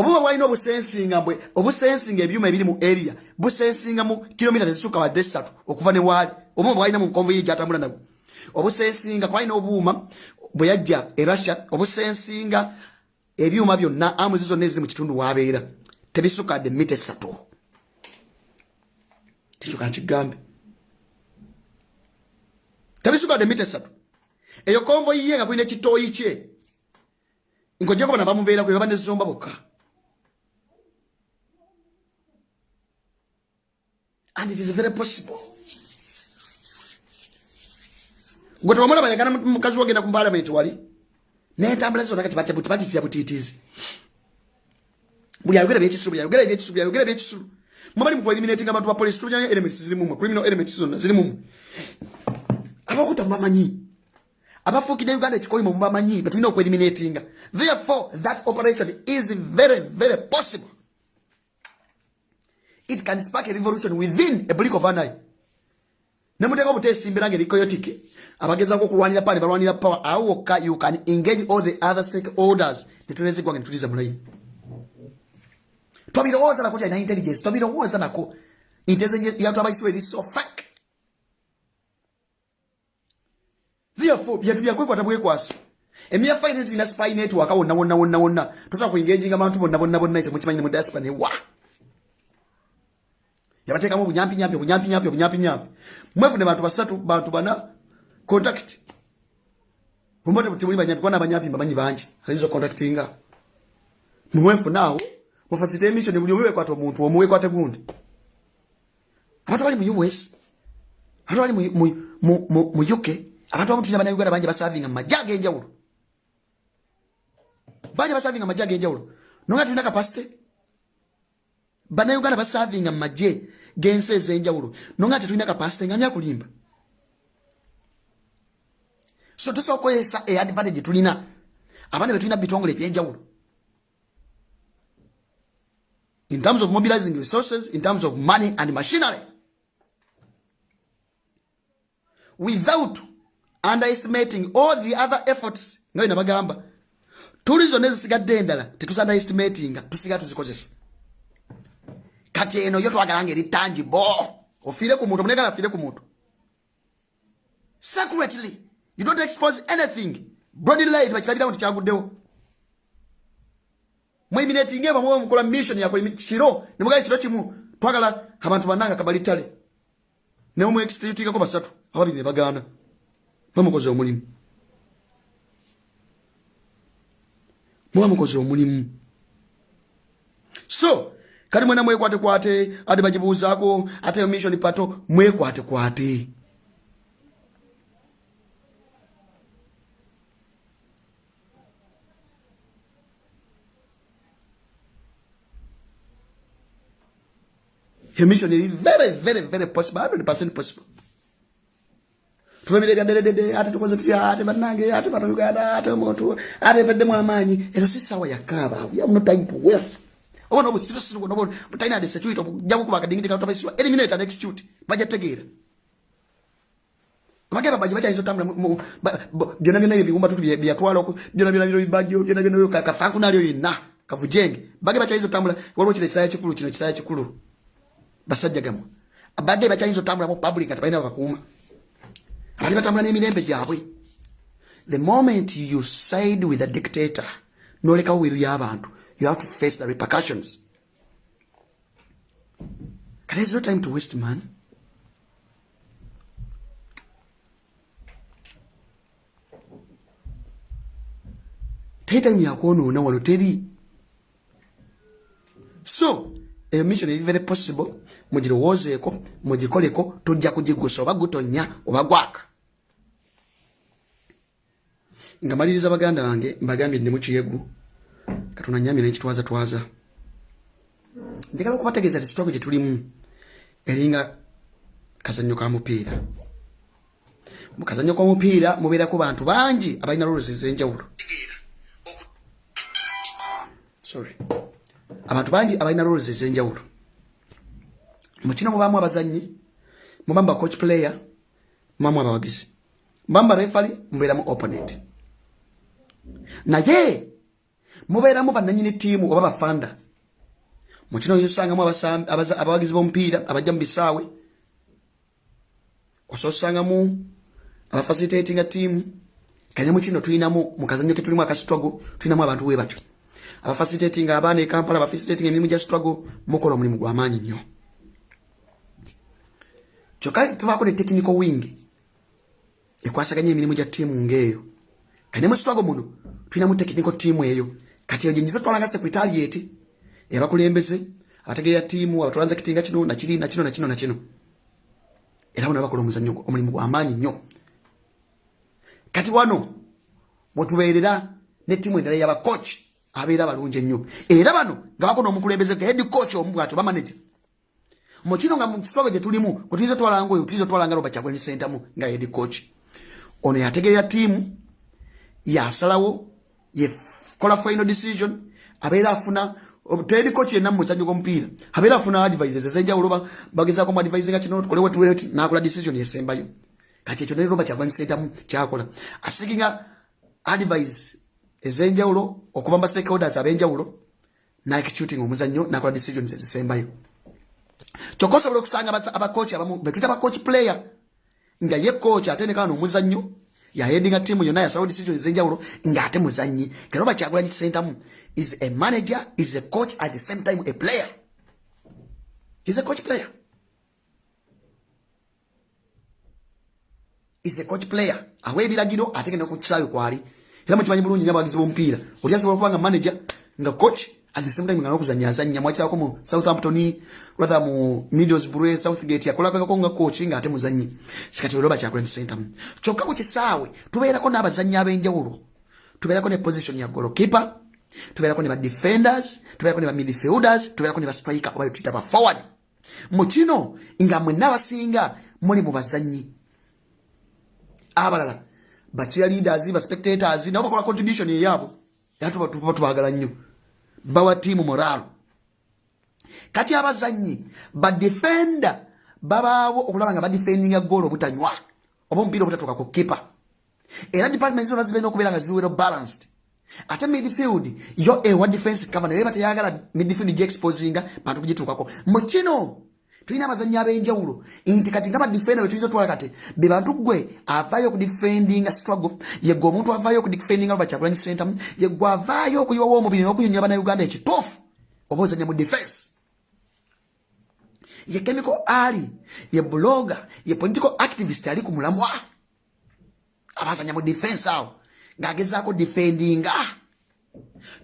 Obuba bwalina obusensinga mbwe obusensinga ebyuma ebiri mu area busensinga mu kilomita ezisuka wa 3 okuva ne wali obuba bwalina mu konvoyi gyatambula nabwo obusensinga kwalina obuuma bwe yajja e Russia obusensinga ebyuma byonna amuzi zonna eziri mu kitundu wabeera tebisuka de mita 3 tichuka kigambe tebisuka de mita 3 eyo konvoyi yenga kulina kitoyi kye ngoje ko bana bamubeera kwe babane zomba bokka. And it is very possible. Goto wamala bayagana mukazi wagenda ku parliament wali. Ne tambula zo nakati batya butitizi. Buli ayogera byekisulu. Mubali mu eliminating abantu ba police tujanya elements ziri mu criminal elements zonna ziri mu. Abakuta bamanyi. Abafukide Uganda ekikoli mu bamanyi betulina ku eliminating. Therefore that operation is very very possible. It can spark a revolution within a blink of an eye. Namuteka obutesimbira ngeri koyotike. Abagezako kulwanira pale balwanira power awoka you can engage all the other stakeholders. Nituleze kwa nituliza mulayi. Twabirowoza nako na intelligence. Twabirowoza nako. Intelligence yatu abayisiwe is so fuck. Therefore byatu byakwekwa tabwekwaso. Emia finance ina spy network wonna. Tosa ku engaging abantu bonna ite mukimanyi mu diaspora ne wa. Yabateka mu bunyampi. Mwefune bantu basatu bantu bana contact. Mumbote butimuli banyampi kwana banyampi bamanyi banji. Alizo contactinga. Mwefu nawo mufasite mission buli omuwe kwato omuntu omuwe kwate gundi. Abantu bali mu US. Abantu bali mu UK. Abantu abamu tunyabana Uganda banje basavinga majage enjawulo. Banje basavinga majage enjawulo. Nonga tulina capacity. Bana Uganda basavinga maje gense zenjawulo. Nonga tulina capacity ngamya kulimba. So tusokoyesa advantage tulina. Abana betulina bitongole byenjawulo. In terms of mobilizing resources, in terms of money and machinery. Without underestimating all the other efforts ngayo nabagamba tulizo nezisigadde endala tetusandestimating tusiga tuzikozesa kati eno yo twagalange litangi bo ofire ku muntu munekala afire ku muntu secretly you don't expose anything body light bakirabira muntu kyaguddewo mweminating eva mwe mukola mission yako kiro nemugaye kiro kimu twagala abantu bananga kabalitale ne mu extracting ko basatu ababiri ne bagana Mwamukoze omulimu. So, kali mwena mwekwate ate bajibuzaako ate mission Pato mwekwate. Your mission is very very very possible, 100% possible. Ate tukoze ate banange ate Uganda ate moto ate pedde mwamanyi ero sisawa yakaba we have no time to waste obona obusirisi ngono butaina de security jabu kuba kadingiti ka tobasiwa eliminate and execute bajategera bagera baje izo tamla byona ebigumba tutu byatwala ko byona bibajjo byona kafaku nalyo yina kavujenge bage izo tamla waliwo kisaya kikulu basajja gamu bage izo tamla mu public atabaina bakuma. The moment you side with a dictator, no leka wiru yabantu, you have to face the repercussions. There's no time to waste, man. Take time yakono na waloteri. So, a mission is very possible. Mujirowozeeko, mujikoleko, tujja kujigosa oba gutonya oba gwaka. Ngamaliriza baganda bange mbagambye ndi mu kiyegu katuna nyamira ekitwaza ndikala kubategeeza stroke gye tulimu eringa kazannyo ka mupiira mu kazannyo ka mupiira mubeera ku bantu bangi abalina roles ez'enjawulo abantu bangi abalina roles ez'enjawulo mu kino mubaamu abazannyi mubamba coach player mubaamu abawagizi mubamba referee mubeeramu opponent. Naye mubeeramu bannanyini ttiimu oba bafanda mu kino osangamu abawagizi b'omupiira abajja mu bisaawe ososangamu abafacilitatinga ttiimu kanya mu kino tulinamu mu kazannyo ke tulimu akasitwago tulinamu abantu bwe batyo abafacilitatinga abaana e Kampala abafacilitatinga emirimu gya struggle mukola omulimu gw'amaanyi nnyo kyokka tubaako ne technical wing ekwasaganya emirimu gya ttiimu ng'eyo kanya mu struggle muno tulinamu technical ttiimu eyo kati eyo gyenyiza twalanga secretariat eyabakulembeze abategeera ttiimu abatransakitinga kino nakino era bano bakola omuzannyo omulimu gw'amaanyi nnyo kati wano mwetubeerera ne ttiimu endala y'abacoach abeera balungi ennyo era bano nga bakola omukulembeze head coach omu bw'atyo bamanager mu kino nga mu struggle gye tulimu kwe tuyinza twalanga oyo tuyinza twalanga Robert Kyagulanyi Ssentamu nga head coach ono yategeera ttiimu yasalawo yekola final decision abeera afuna teri coach yenna mu muzannyo gw'omupiira abeera afuna advices ez'enjawulo bagezaako mu advising kino tukolewo tuwere n'akola decision yesembayo kati ekyo ne Robert Kyagulanyi Ssentamu kyakola asikinga advice ez'enjawulo okuva mu stakeholders ab'enjawulo n'executing omuzannyo n'akola decisions ezisembayo kyokka osobola okusanga abacoach abamu betuyita abacoach player nga ye coach atendekana omuzannyo yahedinga ttiimu yonna yasalawo decisions ez'enjawulo ng'ate muzannyi ke Robert Kyagulanyi Ssentamu is a manager, is a coach, at the same time a player. He's a coach player. He's a coach player. Awe ebiragiro ate genda kukisaayo kwali. Era mukimanyi bulungi nnyo abawagizi b'omupiira. Oli asobola okuba nga manager nga coach at the same time nga n'okuzannyazannya mwakirako mu Southampton rather mu Middlesbrough Southgate yakolako nga coach nga ate muzannyi. Sikati Robert Kyagulanyi Ssentamu. Kyokka ku kisaawe tubeerako n'abazannyi ab'enjawulo. Tubeerako ne position ya goalkeeper. Tubeerako ne ba defenders, tubeerako ne ba midfielders, tubeerako ne ba striker oba tuyita ba forward. Mu kino nga mwenna abasinga muli mu bazannyi abalala ba cheerleaders ba spectators nabo bakola contribution yaabwe era tubaagala nnyo bawa tiimu morale kati abazannyi ba defender babaawo okulaba nga ba defendinga goal obutanywa oba omupiira obutatuuka ku keeper era department zonna zibeera okubeera nga ziwero balanced ate midfield yo ewa defense cover naye batayagala midfield gye exposinga bantu kugituukako mu kino tulina abazannyi ab'enjawulo nti kati nga ba defender wetuyinza otwala kati be bantu gwe avaayo ku defendinga struggle yegwe omuntu avaayo ku defendinga Robert Kyagulanyi Ssentamu yegwe avaayo okuyiwawo omubiri n'okuyonyola bannayuganda ekituufu oba ozannya mu defense ye chemical ali ye blogger ye political activist ali ku mulamwa abazannya mu defense awo ng'agezaako defendinga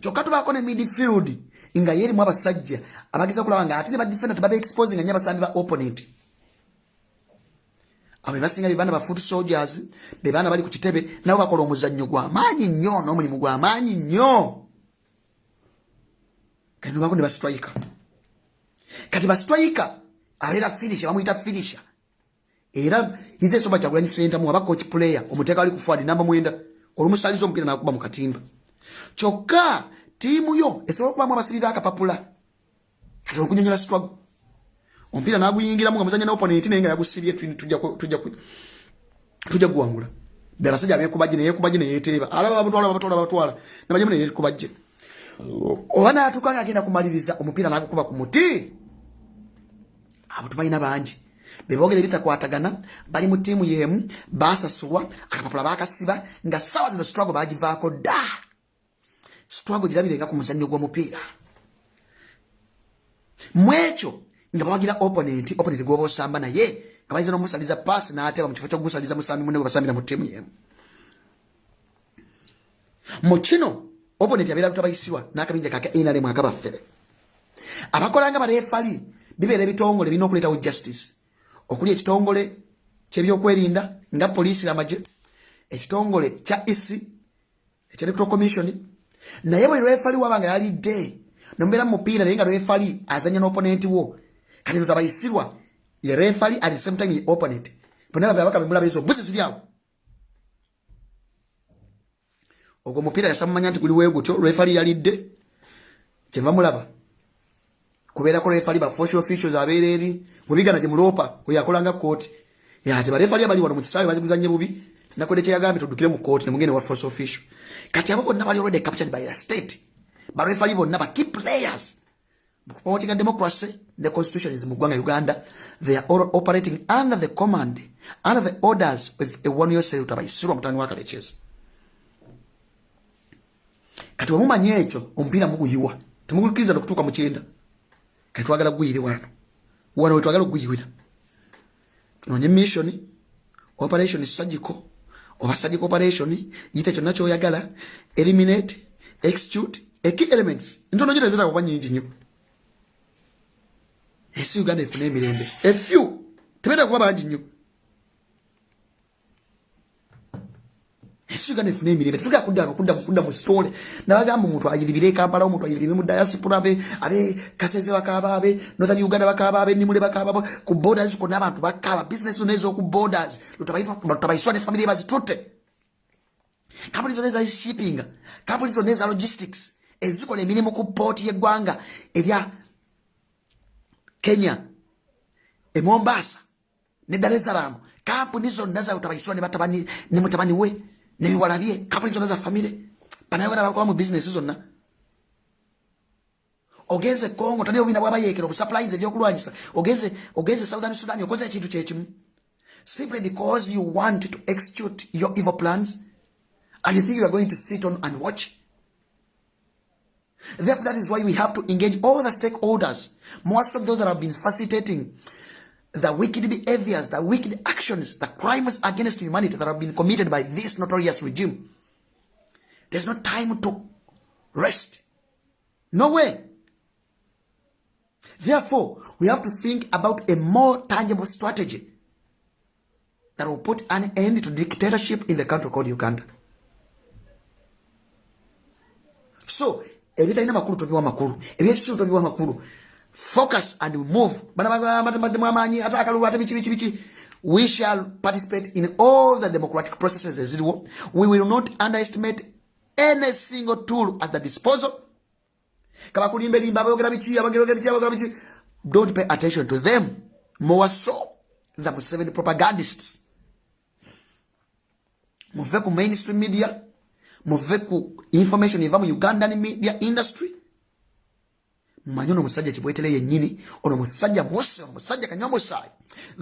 kyokka tubaako ne midfield nga yerimu abasajja abageza kulaba nga ate ne badefenda tebaba exposing nnyo abasambi ba opponent abo basinga bana ba foot soldiers be bana bali ku kitebe nabo bakola omuzannyo gw'amaanyi nnyo n'omulimu gw'amaanyi nnyo kati bako ne ba striker kati ba striker abeera finisher bamuyita finisher era hize Robert Kyagulanyi Ssentamu aba coach player omuteeka ali ku forward namba 9 olumusaliza omupiira n'akuba mu katimba kyokka tiimu yo esobola okubamu abasibira akapapula kati okunyonyola struggle omupiira n'aguyingiramu nga muzanya n'opponent naye nga yagusibye tujja guwangula be abasajja abeekubajje neyeekubajje neyeeteeba alaba batwala nabajjamu neyeekubajje oba n'atuuka ng'agenda kumaliriza omupiira n'agukuba ku muti abo tubalina bangi beboogera ebitakwatagana bali mu ttiimu y'emu basasulwa akapapula baakasiba nga ssaawa zino struggle baagivaako dda struggle girabirenga ku muzannyo gw'omupiira mu ekyo nga bawagira opponent gw'oba osamba naye nga bayinza n'omusaliza paasi n'ateeba mu kifo ky'okugusaliza musambi munne gwe basambira mu ttiimu y'emu mu kino opponent abeera lutabayisibwa n'akabinja kaake NRM akabaffere abakolanga bareefali bibeera ebitongole birina okuleetawo justice okuli ekitongole ky'ebyokwerinda nga poliisi amagye ekitongole kya EC electoral commission naye bwe referee wabanga yalidde nombeera mu mupiira naye nga referee azanya n'opponent wo kati tutabayisirwa ye referee at the same time ye opponent bonna babaka bemulaba ezo mbuzi ziri awo ogwo mupiira yasamumanya nti guli weegutyo referee yalidde kyeva mulaba kubeerako referee ba social officials abeera eri bwebigana gye muloopa we yakolanga kooti ate barefali abali wano mu kisaawe baziguzanye bubi nakwede kyeyagambye tuddukire mu kooti ne mugende wa social official kati abo bonna bali already captured by the state barefali bonna ba key players promoting democracy. The constitution is mugwanga Uganda. They are all operating under the command, under the orders of a one-year utabayisirwa mutani wa ALEESE. Kati wamumanye ekyo ompira muguyiwa temugukiza okutuuka mu kyenda kati twagala guyire wano wetwagala okuguyiwira tunonye mission operation surgical oba surgical operation yite kyonna kyoyagala eliminate execute key elements ntono nyine zira kwa nyingi nnyo esi Uganda efune emirembe a few tebeda kuba bangi nnyo esi Uganda efune emirembe tutuka kudda mu story nabagamba omuntu ayiribire Kampala omuntu ayiribire mu diaspora abe Kasese bakaba abe Northern Uganda bakaba abe Nimule bakaba ku borders ko n'abantu bakaba business nezo ku borders lutabayiswa ne family bazitute company zoneza shipping company zoneza logistics ezikola emirimu ku port y'eggwanga erya Kenya Mombasa ne Dar es Salaam company zonna za lutabayiswa ne mutabani we ne biwalabye company zonna za family panayogera bakwa mu business zonna ogenze Congo tadeo bina bwaba yekero supplies ebyokulwanyisa ogenze Southern Sudan okoze ekintu kyekimu simply because you want to execute your evil plans and you think you are going to sit on and watch. Therefore, that is why we have to engage all the stakeholders, most of those that have been facilitating the wicked behaviors, the wicked actions, the crimes against humanity that have been committed by this notorious regime. There's no time to rest. No way. Therefore, we have to think about a more tangible strategy that will put an end to dictatorship in the country called Uganda. So, everytime focus and move. We shall participate in all the democratic processes. We will not underestimate any single tool at the disposal. Don't pay attention to them more so than Museveni propagandists. Move ku mainstream media, move ku information iva mu Ugandan media industry. Manyono musajja kibwetele yennyini ono musajja mwose musajja kanyamusai.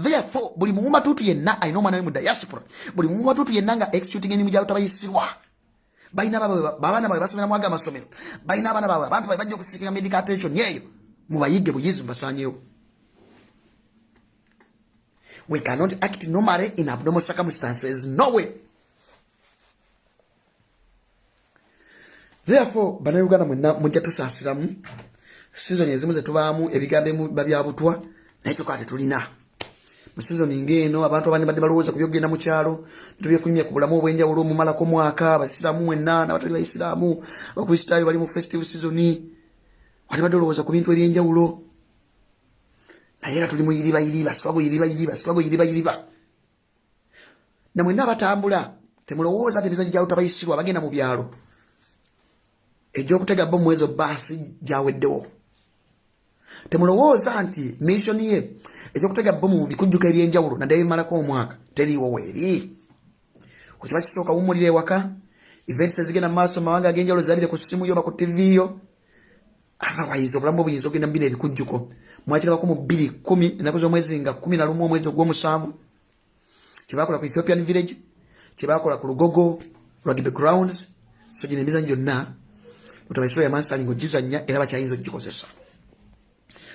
Therefore buli muumba tutu yenna ayino mwana mu diaspora buli muumba tutu yenna nga executing eni mujja utabayisirwa bayina babana bawe basomera mwaga amasomero bayina abana bawe abantu bawe bajja okusikinga medical attention yeyo mubayige buyizi mbasanyewo. We cannot act normally in abnormal circumstances. No way. Therefore bana Uganda mwenna mujja tusasiramu season ezimu zetubaamu ebigambo mu babyabutwa nakyo kate tulina mu season ngeno abantu abandi badde balowooza ku byogenda mu kyalo tubye kunyumya ku bulamu obwenjawulo mu malako mwaka abasiraamu mwenna n'abatali bayisiraamu abakristaayo bali mu festive season wali badde balowooza ku bintu ebyenjawulo naye era tuli mu yiriba struggle na mwenna abatambula temulowooza ati emizanyo gyalo tabayisirwa bagenda mu byalo egy'okutega bbo mwezo baasi gyaweddewo. Temulowooza nti mission ye egy'okutega bbo mu bikujjuka ebyenjawulo naddala ebimalako omwaka teriiwo weeri. Wekiba kisooka wummulira ewaka events ezigenda mu maaso mawanga ag'enjawulo zaalire ku ssimu yo ba ku TV yo otherwise obulamu obuyinza okugenda mu bino ebikujjuko mwakirabako mu 2010 ennaku z'omwezi nga 11 omwezi ogw'omusanvu kyebakola ku Ethiopian village kyebakola ku Lugogo rugby grounds so gino emizanyo gyonna utabayisirwa ya mastering ogizanya era bakyayinza ogikozesa.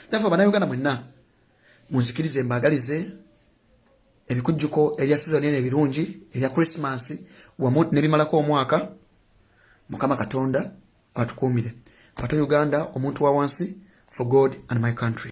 Therefore bana Uganda mwenna munzikirize mbagalize ebikujjuko ebya season eno ebirungi ebya Christmas wamu nebimalako omwaka Mukama Katonda atukuumire. Pato Uganda omuntu wa wansi for God and my country.